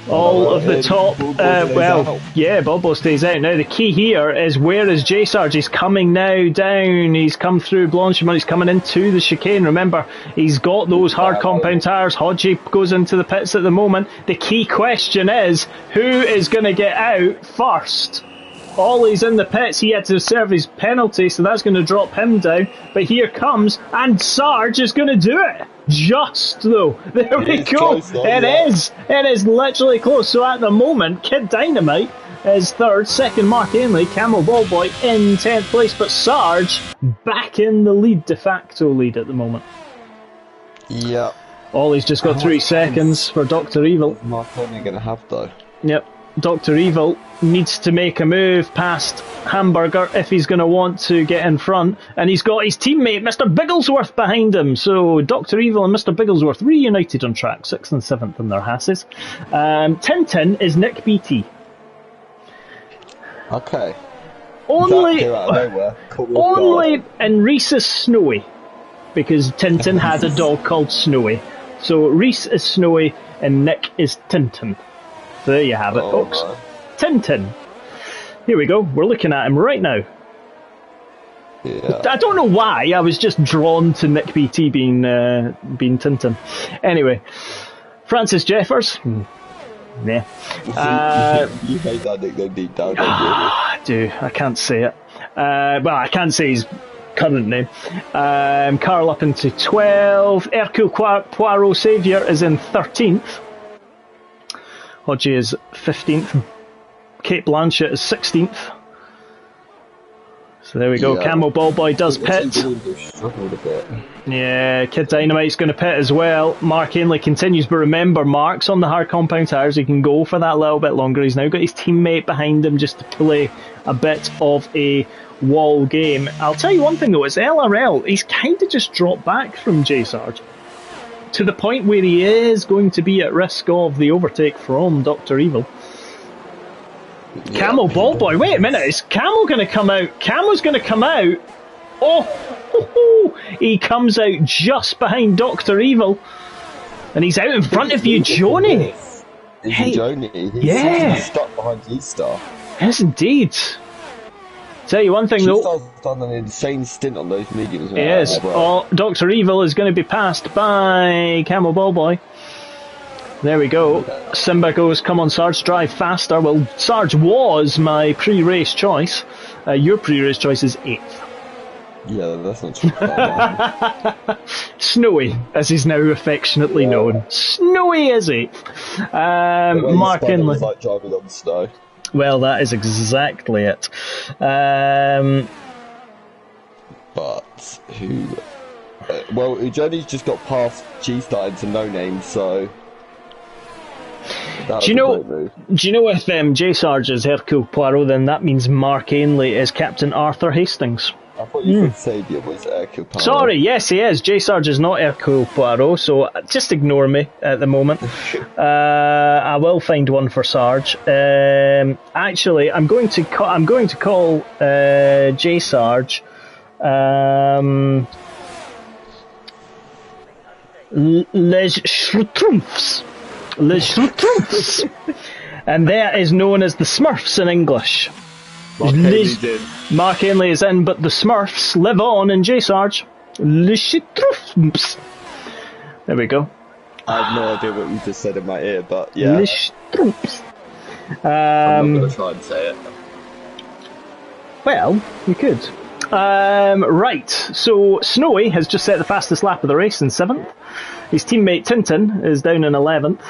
All of the top. Bobo stays out. Now, the key here is where is J Sarge? He's coming now down. He's come through Blanchimont. He's coming into the chicane. Remember, he's got those hard compound tyres. Hodgie goes into the pits at the moment. The key question is, who is going to get out first? Ollie's in the pits. He had to serve his penalty, so that's going to drop him down. But here comes, and Sarge is going to do it. Just though. There we go. It is literally close. So at the moment, Kid Dynamite is third, second Mark Ainley, Camel Ballboy in 10th place, but Sarge back in the lead, de facto lead at the moment. Yeah. Ollie's just got 3 seconds for Dr. Evil. Mark only going to have though. Yep. Dr. Evil needs to make a move past Hamburger if he's going to want to get in front, and he's got his teammate Mr. Bigglesworth behind him. So Dr. Evil and Mr. Bigglesworth reunited on track, 6th and 7th in their Hasses. Tintin is Nick BT. Okay. Only God. and Reese is Snowy, because Tintin had a dog called Snowy. So Reese is Snowy and Nick is Tintin. So there you have it, folks. Man. Tintin. Here we go. We're looking at him right now. Yeah. I don't know why. I was just drawn to Nick BT being Tintin. Anyway, Francis Jeffers. Nah. You hate that nickname deep down, don't you? I do. I can't say it. Well, I can't say his current name. Carl up into 12. Hercule Poirot Saviour is in 13th. Hodgie is 15th. Kate Blanchett is 16th. So there we go. Yeah. Camel Ballboy does pit. Yeah, Kid Dynamite's going to pit as well. Mark Ainley continues, but remember, Mark's on the hard compound tyres. He can go for that little bit longer. He's now got his teammate behind him just to play a bit of a wall game. I'll tell you one thing though, it's LRL. He's kind of just dropped back from J Sarge, to the point where he is going to be at risk of the overtake from Dr. Evil. Yeah. Camel Ballboy, wait a minute, is Camel going to come out? Camel's going to come out. Oh, he comes out just behind Dr. And he's out in front of you, Joni. Hey, Joni? He's stuck behind G-Star. Yes, indeed. Tell you one thing though. G-Star's done an insane stint on those mediums. Yes. Oh, Dr. Evil is going to be passed by Camel Ballboy. There we go. Simba goes, come on Sarge, drive faster. Well, Sarge was my pre-race choice. Your pre-race choice is 8th. Yeah, that's not too bad. Snowy, as he's now affectionately known. Snowy is 8th. Mark Ainley. Like driving on snow. Well, that is exactly it. But who Well, Johnny's just got past G-Star into no name, so that was a great move. Do you know if J. Sarge is Hercule Poirot, then that means Mark Ainley is Captain Arthur Hastings. I thought you said Saviour was Hercule Poirot. Sorry, yes, he is. J. Sarge is not Hercule Poirot, so just ignore me at the moment. I will find one for Sarge. Actually, I'm going to call J. Sarge. Les Schtroumpfs. Les Schtroumpfs. And that is known as the Smurfs in English. Mark Ainley is in, but the Smurfs live on in J. Sarge. Les Schtroumpfs. There we go. I have no idea what you just said in my ear, but yeah. Les Schtroumpfs. I'm not going to try and say it. Well, you could. Right, so Snowy has just set the fastest lap of the race in 7th. His teammate Tintin is down in 11th.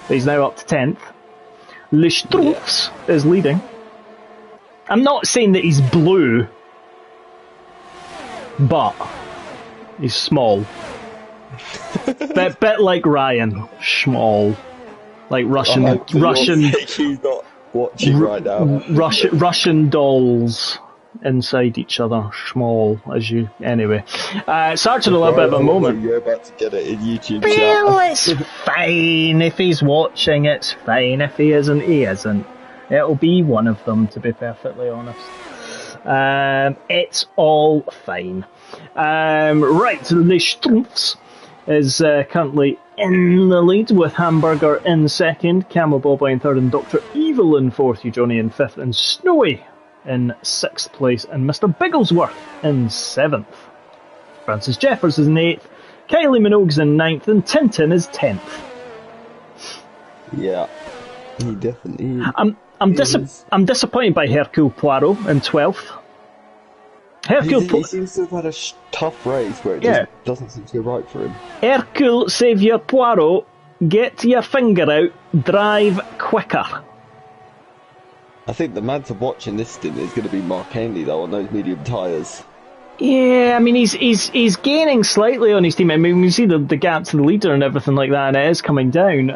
He's now up to 10th. Le Schtroumpfs is leading. I'm not saying that he's blue, but he's small. bit like Ryan, small, like Russian. He's not watching right now. Russian dolls inside each other, small as you. Anyway, Sarge had a little bit of a moment. You're about to get it in YouTube. Well, it's fine if he's watching. It's fine if he isn't. He isn't. It'll be one of them, to be perfectly honest. It's all fine. Right, Le Schtroumpfs is currently in the lead with Hamburger in 2nd, Camel Bobby in 3rd, and Dr. Evil in 4th, Johnny in 5th, and Snowy in 6th place, and Mr. Bigglesworth in 7th. Francis Jeffers is in 8th, Kylie Minogue's in 9th, and Tintin is 10th. Yeah, he definitely. I'm disappointed by Hercule Poirot in 12th. He seems to have had a tough race where it just doesn't seem to go right for him. Hercule Saviour Poirot, get your finger out, drive quicker. I think the man to watch in this stint is going to be Mark Ainley, though, on those medium tyres. Yeah, I mean, he's gaining slightly on his team. I mean, we can see the gap to the leader and everything like that, and it is coming down.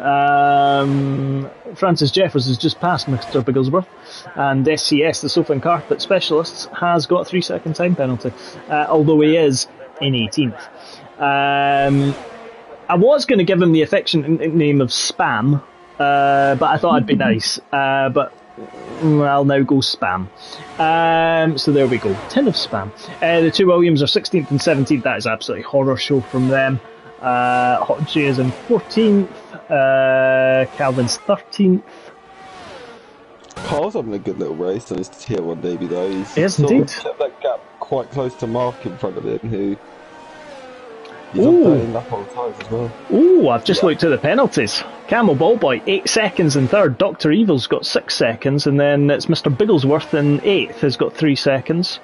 Francis Jeffers has just passed Mr. Bigglesworth, and SCS, the Sofa and Carpet Specialists, has got a 3-second time penalty, although he is in 18th. I was going to give him the affectionate name of Spam, but I thought I'd be nice. But I'll now go Spam. So there we go. 10 of Spam. The two Williams are 16th and 17th. That is absolutely horror show from them. Hot J is in 14th. Calvin's 13th. Carl's having a good little race on his tier 1 debut, though. Yes, indeed. Set that gap quite close to Mark in front of him, who he's on 13 lap all the times as well. Ooh, I've just looked at the penalties. Camel Ballboy, 8 seconds in 3rd. Dr. Evil's got 6 seconds, and then it's Mr. Bigglesworth in 8th, has got 3 seconds.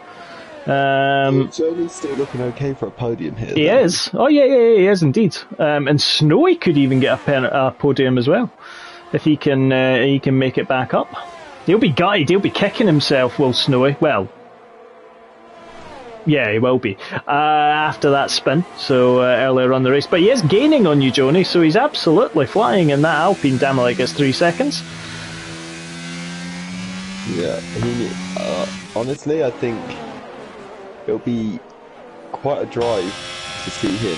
Johnny's still looking okay for a podium here. He is. Oh, yeah, he is indeed. And Snowy could even get a podium as well, if he can make it back up. He'll be gutted, he'll be kicking himself, will Snowy? Well, yeah, he will be. After that spin, so earlier on the race. But he is gaining on you, Joni, so he's absolutely flying in that Alpine. Damn, gets 3 seconds. Yeah, honestly, I think it'll be quite a drive to see him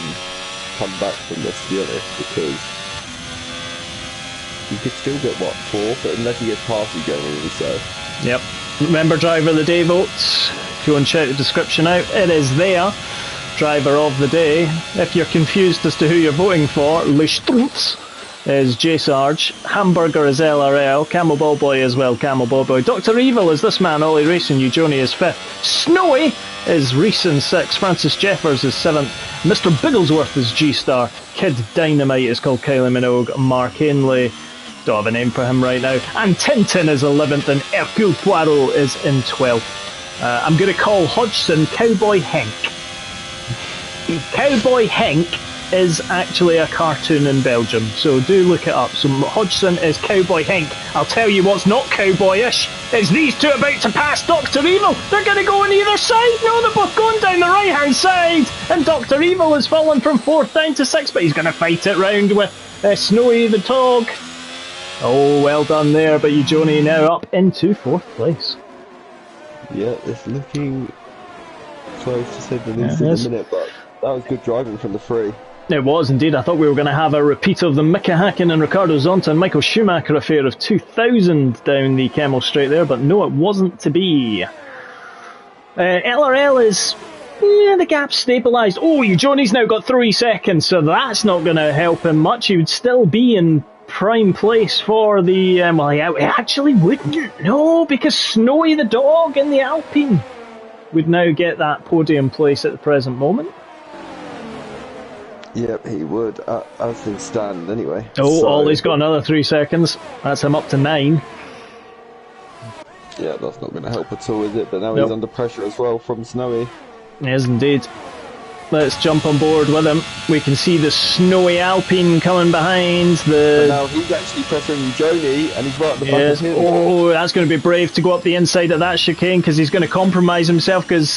come back from this, to be honest, because he could still get, 4th, but unless he gets past you going really so. Yep. Remember Driver of the Day votes? If you want to check the description out, it is there. Driver of the Day. If you're confused as to who you're voting for, Le Schtroumpfs is J. Sarge, Hamburger is LRL, Camel Ballboy as well, Camel Ballboy. Dr. Evil is this man, Ollie Racing, you, Joni is 5th. Snowy is Reese in 6th, Francis Jeffers is 7th, Mr. Bigglesworth is G-Star, Kid Dynamite is called Kylie Minogue, Mark Ainley, don't have a name for him right now, and Tintin is 11th, and Hercule Poirot is in 12th. I'm going to call Hodgson Cowboy Henk. Cowboy Henk is actually a cartoon in Belgium, so do look it up. So Hodgson is Cowboy Henk. I'll tell you what's not cowboyish is these two about to pass Dr. Evil. They're going to go on either side. No, they're both going down the right-hand side. And Dr. Evil has fallen from 4th down to 6th, but he's going to fight it round with Snowy the dog. Oh, well done there, but Johnny now up into 4th place. Yeah, it's looking close to say the least in a minute, but that was good driving from the Prix. It was indeed. I thought we were going to have a repeat of the Mika Hakkinen and Ricardo Zonta and Michael Schumacher affair of 2000 down the Camel Straight there, but no, it wasn't to be. LRL is... yeah, the gap's stabilised. Oh, Johnny's now got 3 seconds, so that's not going to help him much. He would still be in prime place for the... well, he actually wouldn't. No, because Snowy the dog in the Alpine would now get that podium place at the present moment. Yep, he would, as things stand anyway. Oh, so, Ollie's got another 3 seconds. That's him up to 9. Yeah, that's not going to help at all, is it? But now Nope. he's under pressure as well from Snowy. Yes, indeed. Let's jump on board with him. We can see the Snowy Alpine coming behind. But now he's actually pressuring Joni, and he's right at the back of him. Oh, that's going to be brave to go up the inside of that chicane, because he's going to compromise himself, because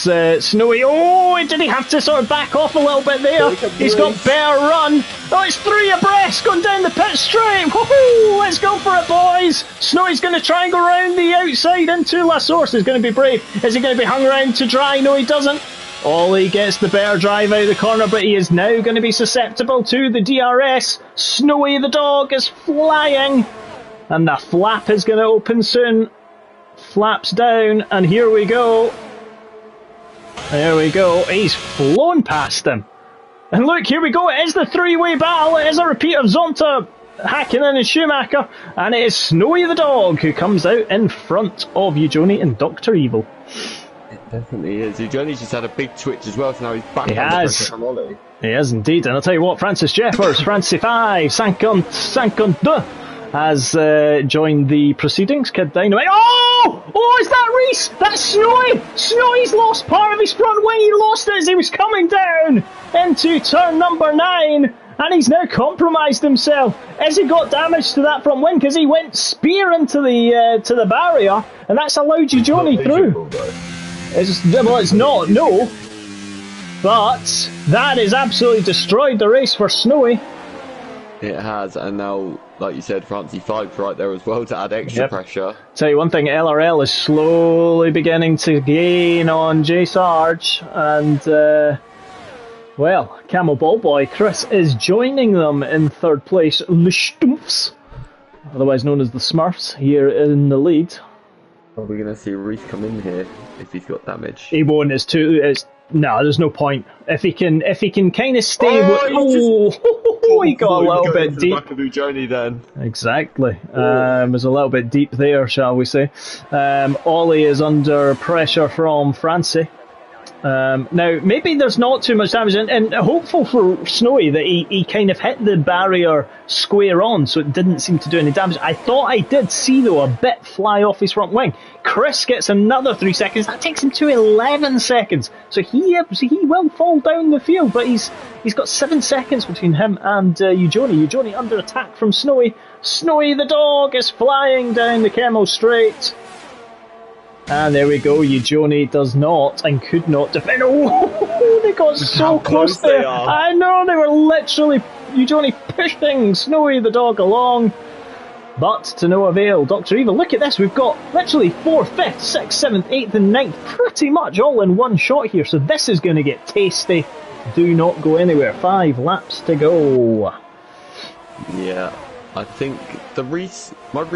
Snowy... oh, did he have to sort of back off a little bit there? He's got better run. Oh, it's 3 abreast going down the pit straight. Woohoo! Let's go for it, boys. Snowy's going to try and go round the outside into La Source. He's going to be brave. Is he going to be hung around to dry? No, he doesn't. Ollie gets the bear drive out of the corner, but he is now going to be susceptible to the DRS. Snowy the dog is flying, and the flap is going to open soon. Flaps down, and here we go. There we go. He's flown past him. And look, here we go. It is the 3-way battle. It is a repeat of Zonta, Hakkinen and Schumacher, and it is Snowy the dog who comes out in front of Joni and Dr. Evil. Definitely is. Johnny's just had a big twitch as well, so now he's back He under has. pressure from Ollie. He is indeed, and I'll tell you what, Francis Jeffers, Francify, 52, has joined the proceedings. Kid Dynamite. Oh! Oh, is that Reese? That's Snowy! Snowy's lost part of his front wing. He lost it as he was coming down into turn number 9. And he's now compromised himself. Has he got damage to that front wing? Because he went spear into the barrier, and that's allowed Johnny through. It's not, no. But that has absolutely destroyed the race for Snowy. It has, and now, like you said, Francie 5's right there as well to add extra pressure. Tell you one thing, LRL is slowly beginning to gain on J Sarge, and well, Camel Ball Boy Chris is joining them in 3rd place. Le Stumpfs, otherwise known as the Smurfs, here in the lead. Are we going to see Reese come in here if he's got damage? He won't. No, there's no point. If he can kind of stay. He got a little bit deep. Back of Johnny then. Exactly. It was a little bit deep there, shall we say? Ollie is under pressure from Francie. Now, maybe there's not too much damage, and hopeful for Snowy that he kind of hit the barrier square on, so it didn't seem to do any damage. I thought I did see, though, a bit fly off his front wing. Chris gets another 3 seconds. That takes him to 11 seconds. So he will fall down the field, but he's got 7 seconds between him and Joni. Joni under attack from Snowy. Snowy the dog is flying down the Camel Straight. And there we go, Joni does not and could not defend. Oh, they got so close there. I know, they were literally, Joni pushing Snowy the dog along. But to no avail. Dr. Evil, look at this, we've got literally 4th, 5th, 6th, 7th, 8th and 9th pretty much all in one shot here. So this is going to get tasty. Do not go anywhere. 5 laps to go. Yeah. I think my Reese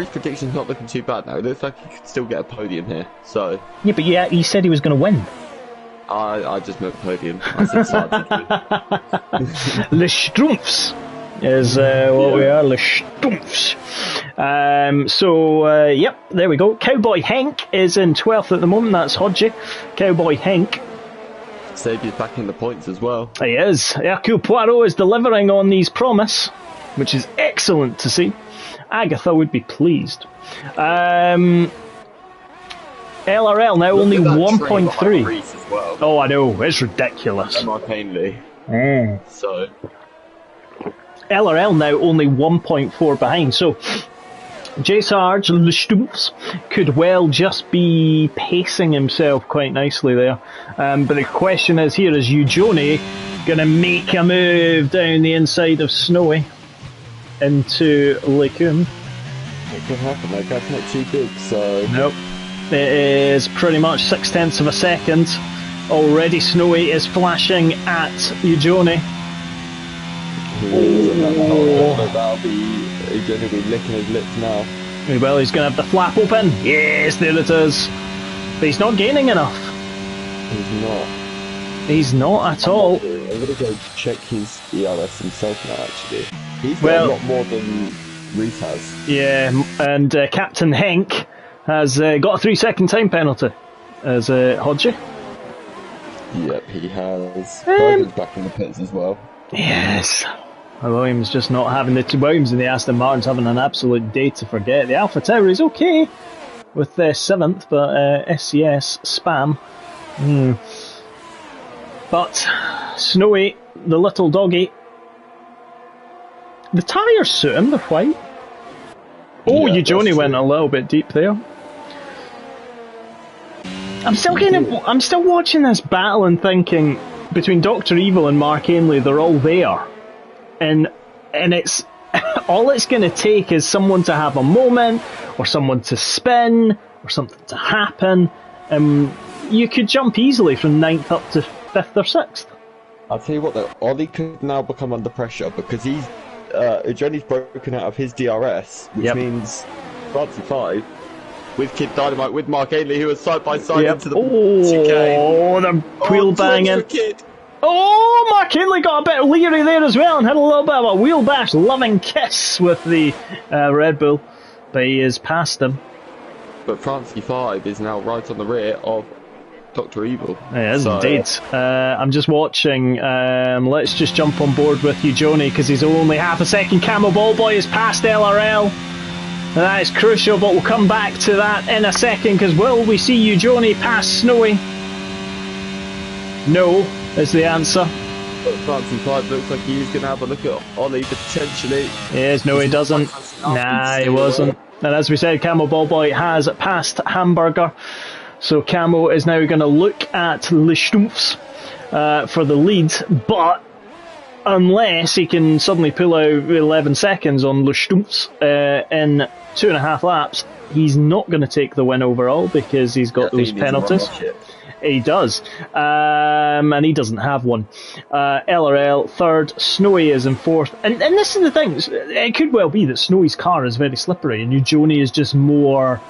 prediction's not looking too bad now. It looks like he could still get a podium here. So yeah, but yeah, he said he was going to win. I just meant podium. I said Le Strumpfs is what we are. Le Strumpfs. Yep, there we go. Cowboy Henk is in 12th at the moment. That's Hodgie. Cowboy Henk. Saviour's back in the points as well. He is. Hercule Poirot is delivering on these promise, which is excellent to see. Agatha would be pleased. LRL now only 1.3. Well. Oh, I know, it's ridiculous. MRC. So LRL now only 1.4 behind. So J Sarge Le Stumpfs could well just be pacing himself quite nicely there. But the question is here, is Eugene going to make a move down the inside of Snowy into Lecum? It could happen, like that's not too big, so... Nope. It is pretty much 0.6 of a second. Already Snowy is flashing at Eugene. That'll be... He's going to be licking his lips now. Well, he's going to have the flap open. Yes, there it is. But he's not gaining enough. He's not. He's not at all. I'm going to go check his ERS himself now, actually. He's got a lot more than Reese has. Yeah, and Captain Henk has got a 3-second time penalty. As Hodgie. Yep, he has. Berger's back in the pits as well. Yes. Williams just not having Williams and the Aston Martin's having an absolute day to forget. The Alpha Tower is okay with their 7th, but SCS spam. But Snowy, the little doggy, the tyres suit him, they're white. Oh, yeah, Eugene went a little bit deep there. I'm still watching this battle and thinking between Dr. Evil and Mark Ainley, they're all there. And it's all it's going to take is someone to have a moment, or someone to spin, or something to happen. You could jump easily from 9th up to 5th or 6th. I'll tell you what though, Ollie could now become under pressure because he's Johnny's broken out of his DRS, which means Francie 5 with Kid Dynamite with Mark Ainley, who was side by side into the chicane. Oh, the wheel banging. Oh, Mark Ainley got a bit leery there as well and had a little bit of a wheel bash, loving kiss with the Red Bull, but he is past him. But Francie 5 is now right on the rear of Dr. Evil. He is indeed. I'm just watching. Let's just jump on board with Eugene because he's only half a second. Camel Ballboy is past LRL. And that is crucial, but we'll come back to that in a second because will we see Eugene pass Snowy? No, is the answer. But Francie 5 looks like he's going to have a look at Ollie potentially. Yes, no, he doesn't. Nah, he wasn't. And as we said, Camel Ballboy has passed Hamburger. So Camo is now going to look at Le Stumpfs for the lead, but unless he can suddenly pull out 11 seconds on Le Stumpfs in 2.5 laps, he's not going to take the win overall because he's got those penalties. He does, and he doesn't have one. LRL 3rd, Snowy is in 4th, and this is the thing, it could well be that Snowy's car is very slippery and Eugene is just more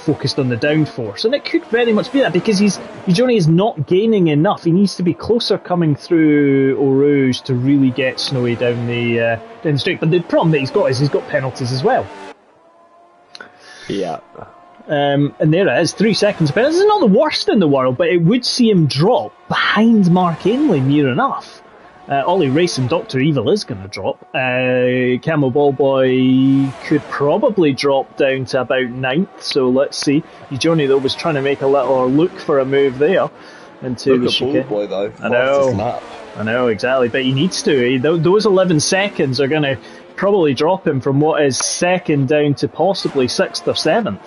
focused on the downforce, and it could very much be that because Eugene is not gaining enough. He needs to be closer coming through Eau Rouge to really get Snowy down the straight. But the problem that he's got is he's got penalties as well. Yeah. And there it is, 3 seconds of penalties. It's not the worst in the world, but it would see him drop behind Mark Ainley near enough. Ollie Race and Dr. Evil is going to drop. Camel Ballboy could probably drop down to about 9th, so let's see. Eugene though was trying to make a little look for a move there into the chicane. Ballboy though. I know, exactly, but he needs to. Those 11 seconds are going to probably drop him from what is 2nd down to possibly 6th or 7th.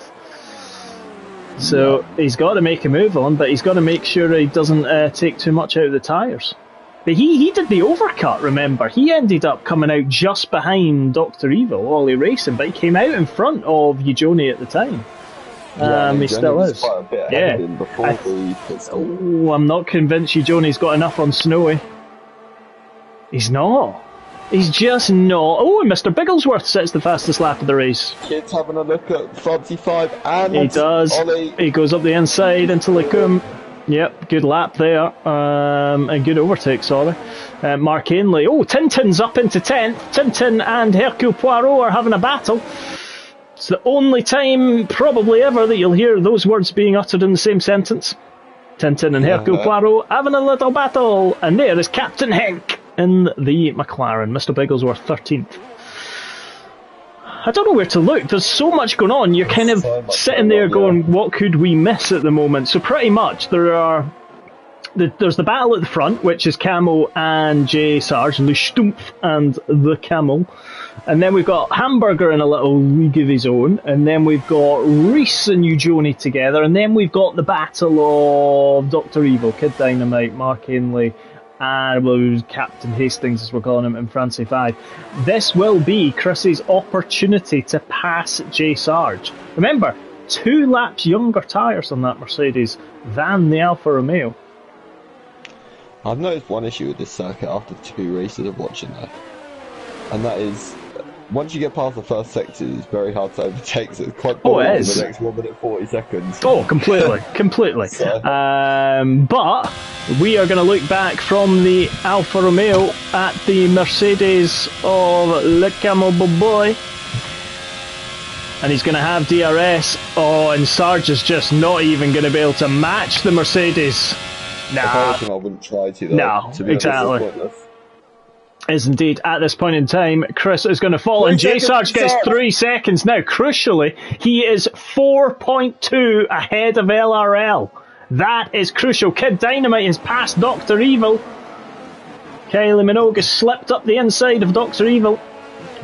So he's got to make a move on, but he's got to make sure he doesn't take too much out of the tyres. But he did the overcut, remember. He ended up coming out just behind Dr. Evil, Ollie Racing, but he came out in front of Eugene at the time. He still is. Quite a bit ahead of him before the pit stop. I'm not convinced Eugene's got enough on Snowy. He's not. He's just not. Oh, and Mr. Bigglesworth sets the fastest lap of the race. Kid's having a look at Francie 5 and he does. Ollie. He goes up the inside into Lecum. Yep, good lap there, and good overtake, sorry. Mark Ainley. Oh, Tintin's up into 10th. Tintin and Hercule Poirot are having a battle. It's the only time, probably ever, that you'll hear those words being uttered in the same sentence. Tintin and Hercule Poirot having a little battle. And there is Captain Henk in the McLaren. Mr. Bigglesworth 13th. I don't know where to look. There's so much going on. You're kind of sitting there going, what could we miss at the moment? So pretty much there are there's the battle at the front, which is Camel and J Sarge, Le Stumpf and the Camel. And then we've got Hamburger in a little league of his own. And then we've got Reese and Eugenie together. And then we've got the battle of Dr. Evil, Kid Dynamite, Mark Ainley, and Captain Hastings, as we're calling him, in France 5. This will be Chris's opportunity to pass J Sarge. Remember, 2 laps younger tyres on that Mercedes than the Alfa Romeo. I've noticed one issue with this circuit after 2 races of watching though, and that is once you get past the first sector, it's very hard to overtake. So it's quite boring in the next 1 minute 40 seconds. Oh, completely. So. But we are going to look back from the Alfa Romeo at the Mercedes of Le Camel Boy. And he's going to have DRS. Oh, and Sarge is just not even going to be able to match the Mercedes. Nah. I wouldn't try to, though. No, to be exactly. Honest, is indeed, at this point in time, Chris is going to fall, and J Sarge gets 3 seconds. Now, crucially, he is 4.2 ahead of LRL. That is crucial. Kid Dynamite has passed Dr. Evil. Kylie Minogue has slipped up the inside of Dr. Evil.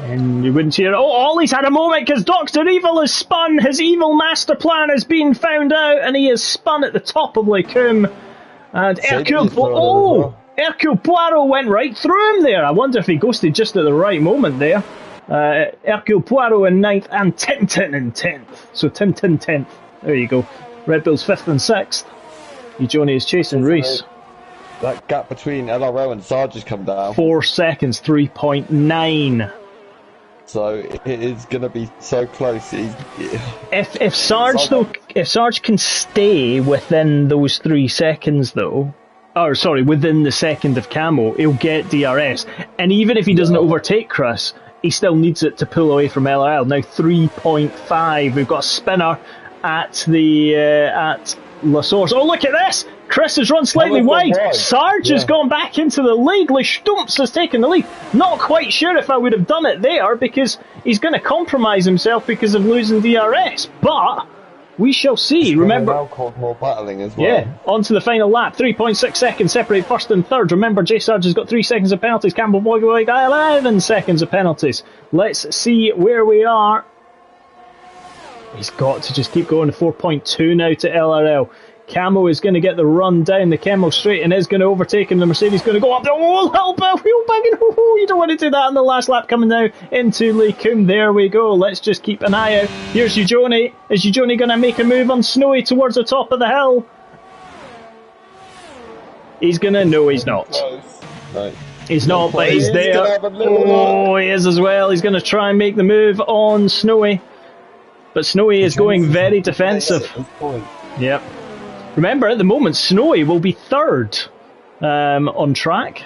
And you wouldn't hear, Ollie's had a moment because Dr. Evil has spun. His evil master plan has been found out, and he has spun at the top of Lecumbe. And Hercule Poirot went right through him there. I wonder if he ghosted just at the right moment there. Hercule Poirot in 9th and Tintin in 10th. So Tintin 10th. There you go. Red Bull's 5th and 6th. Eugenie is chasing Reese. That gap between LRL and Sarge has come down. 4 seconds, 3.9. So it is going to be so close. If Sarge can stay within those 3 seconds though, within the second of Camo, he'll get DRS. And even if he doesn't overtake Chris, he still needs it to pull away from LRL. Now 3.5. We've got a spinner at the at La Source. Oh, look at this! Chris has run slightly wide. Sarge has gone back into the lead. Le Stumps has taken the lead. Not quite sure if I would have done it there because he's going to compromise himself because of losing DRS. But we shall see. Remember, now called more battling as well. Yeah, on to the final lap. 3.6 seconds separate first and third. Remember, J Sarge has got 3 seconds of penalties. Campbell Boy got 11 seconds of penalties. Let's see where we are. He's got to just keep going to 4.2 now to LRL. Camo is going to get the run down the Camel straight and is going to overtake him. The Mercedes is going to go up. Oh, little bit of wheel bagging. Oh, you don't want to do that in the last lap coming now into Lecumbe. There we go. Let's just keep an eye out. Here's Eugenie. Is Eugenie going to make a move on Snowy towards the top of the hill? He's going to... No, he's not. Right. He's not, but he's there. Oh, he is as well. He's going to try and make the move on Snowy. But Snowy is going very defensive. Yep. Remember, at the moment, Snowy will be 3rd on track.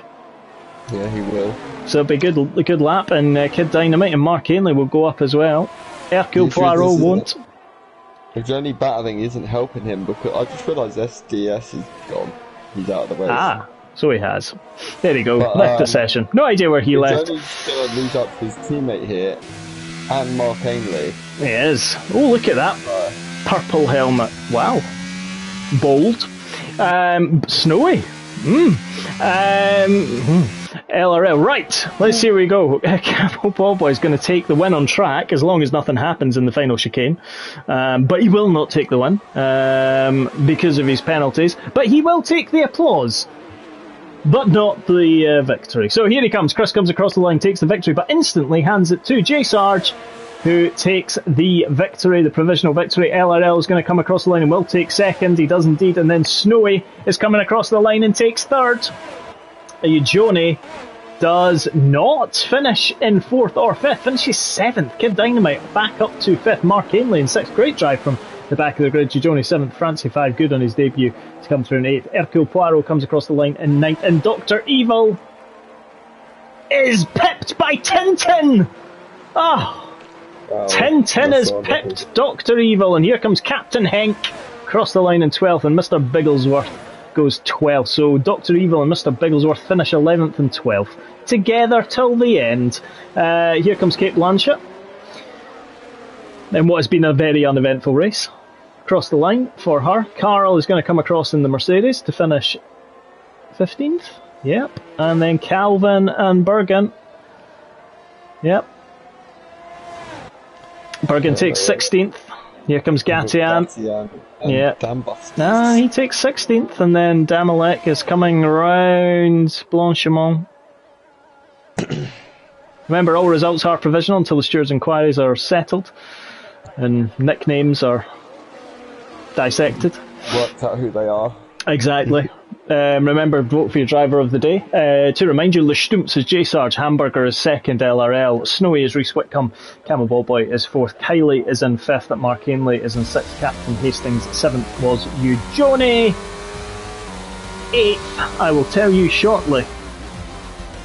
Yeah, he will. So it'll be a good lap, and Kid Dynamite and Mark Ainley will go up as well. Hercule Poirot won't. If only battling isn't helping him, because I just realised SDS is gone. He's out of the race. Ah, so he has. There you go. Left the session. No idea where he left. He's going to lose up his teammate here, and Mark Ainley. He is. Oh, look at that purple helmet. Wow. Bold. Snowy. LRL. Right. Let's see where we go. Camel Bobo is going to take the win on track as long as nothing happens in the final chicane. But he will not take the win because of his penalties. But he will take the applause. But not the victory. So here he comes. Chris comes across the line, takes the victory, but instantly hands it to J Sarge, who takes the victory, the provisional victory. LRL is going to come across the line and will take 2nd. He does indeed. And then Snowy is coming across the line and takes 3rd. Eugenie does not finish in 4th or 5th. Finishes 7th. Kid Dynamite back up to 5th. Mark Ainley in 6th. Great drive from the back of the grid. Eugenie 7th. Francie 5. Good on his debut to come through in 8th. Hercule Poirot comes across the line in 9th. And Dr. Evil is pipped by Tintin. Oh. Wow, Tintin has pipped Dr. Evil, and here comes Captain Henk across the line in 12th, and Mr. Bigglesworth goes 12th. So Dr. Evil and Mr. Bigglesworth finish 11th and 12th together till the end. Here comes Kate Blanchett in what has been a very uneventful race. Across the line for her. Carl is going to come across in the Mercedes to finish 15th. Yep. And then Calvin and Bergen. Yep. Bergen takes 16th. Here comes Gatian. Yeah. Nah, he takes 16th, and then Damalek is coming around Blanchimont. Remember, all results are provisional until the steward's inquiries are settled and nicknames are dissected. Worked out who they are. Exactly. Remember, vote for your driver of the day. To remind you, Le Stumps is J Sarge, Hamburger is second, LRL, Snowy is Reese Whitcomb, Camel Ballboy is fourth, Kylie is in fifth, Mark Ainley is in sixth, Captain Hastings seventh was you, Johnny. Eighth, I will tell you shortly.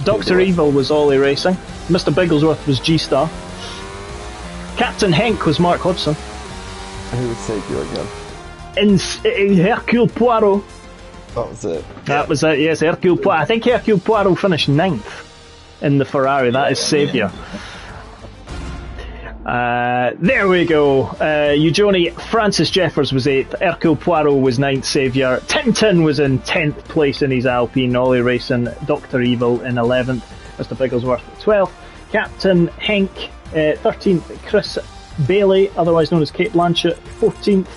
Dr. Evil was Ollie Racing, Mr. Bigglesworth was G-Star, Captain Henk was Mark Hodgson. Who was Saviour again? Hercule Poirot. That was it. That was it, yes, Hercule Poirot. I think Hercule Poirot finished 9th in the Ferrari. That is Saviour. There we go. Eugenie Francis Jeffers was 8th. Hercule Poirot was 9th. Saviour. Tintin was in 10th place in his Alpine. Ollie Racing. Dr. Evil in 11th. Mr. Bigglesworth 12th. Captain Henk 13th. Chris Bailey, otherwise known as Kate Blanchett, 14th.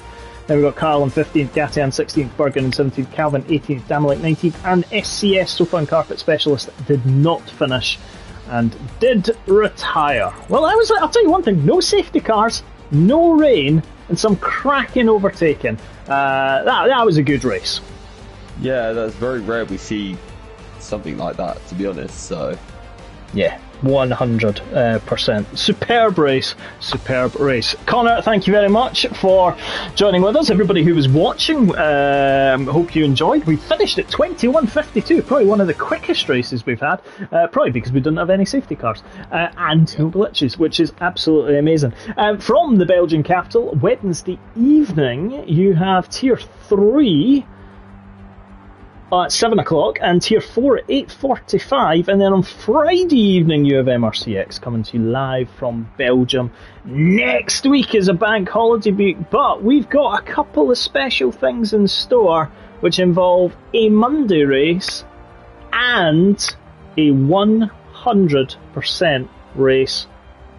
Then we've got Carl in 15th, Gatian 16th, Bergen in 17th, Calvin 18th, Damalek 19th, and SCS, Sofa and Carpet Specialist, did not finish and did retire. Well, I'll tell you one thing, no safety cars, no rain, and some cracking overtaking. That was a good race. Yeah, that's very rare we see something like that, to be honest, so... Yeah, 100%. Superb race. Connor, thank you very much for joining with us. Everybody who was watching, hope you enjoyed. We finished at 21:52, probably one of the quickest races we've had, probably because we didn't have any safety cars, and no glitches, which is absolutely amazing. From the Belgian capital, Wednesday evening, you have Tier 3, at 7 o'clock, and Tier 4 at 8:45, and then on Friday evening you have MRCX coming to you live from Belgium. Next week is a bank holiday week, but we've got a couple of special things in store which involve a Monday race and a 100% race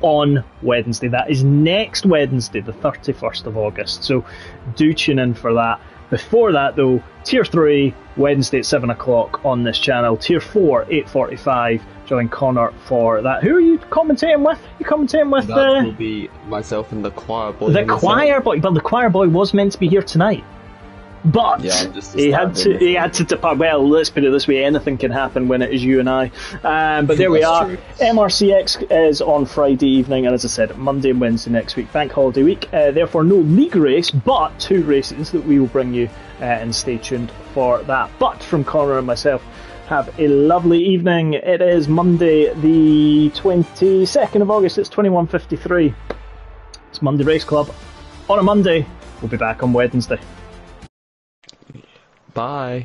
on Wednesday. That is next Wednesday, the 31st of August, so do tune in for that. Before that, though, Tier 3, Wednesday at 7 o'clock on this channel. Tier 4, 8:45. Join Connor for that. Who are you commentating with? That will be myself and the choir boy. The choir boy. Well, the choir boy was meant to be here tonight. But he had to depart. Well, let's put it this way, anything can happen when it is you and I. But there we are. True. MRCX is on Friday evening, and as I said, Monday and Wednesday next week, bank holiday week. Therefore, no league race, but 2 races that we will bring you, and stay tuned for that. But from Connor and myself, have a lovely evening. It is Monday, the 22nd of August. It's 21:53. It's Monday Race Club. On a Monday, we'll be back on Wednesday. Bye.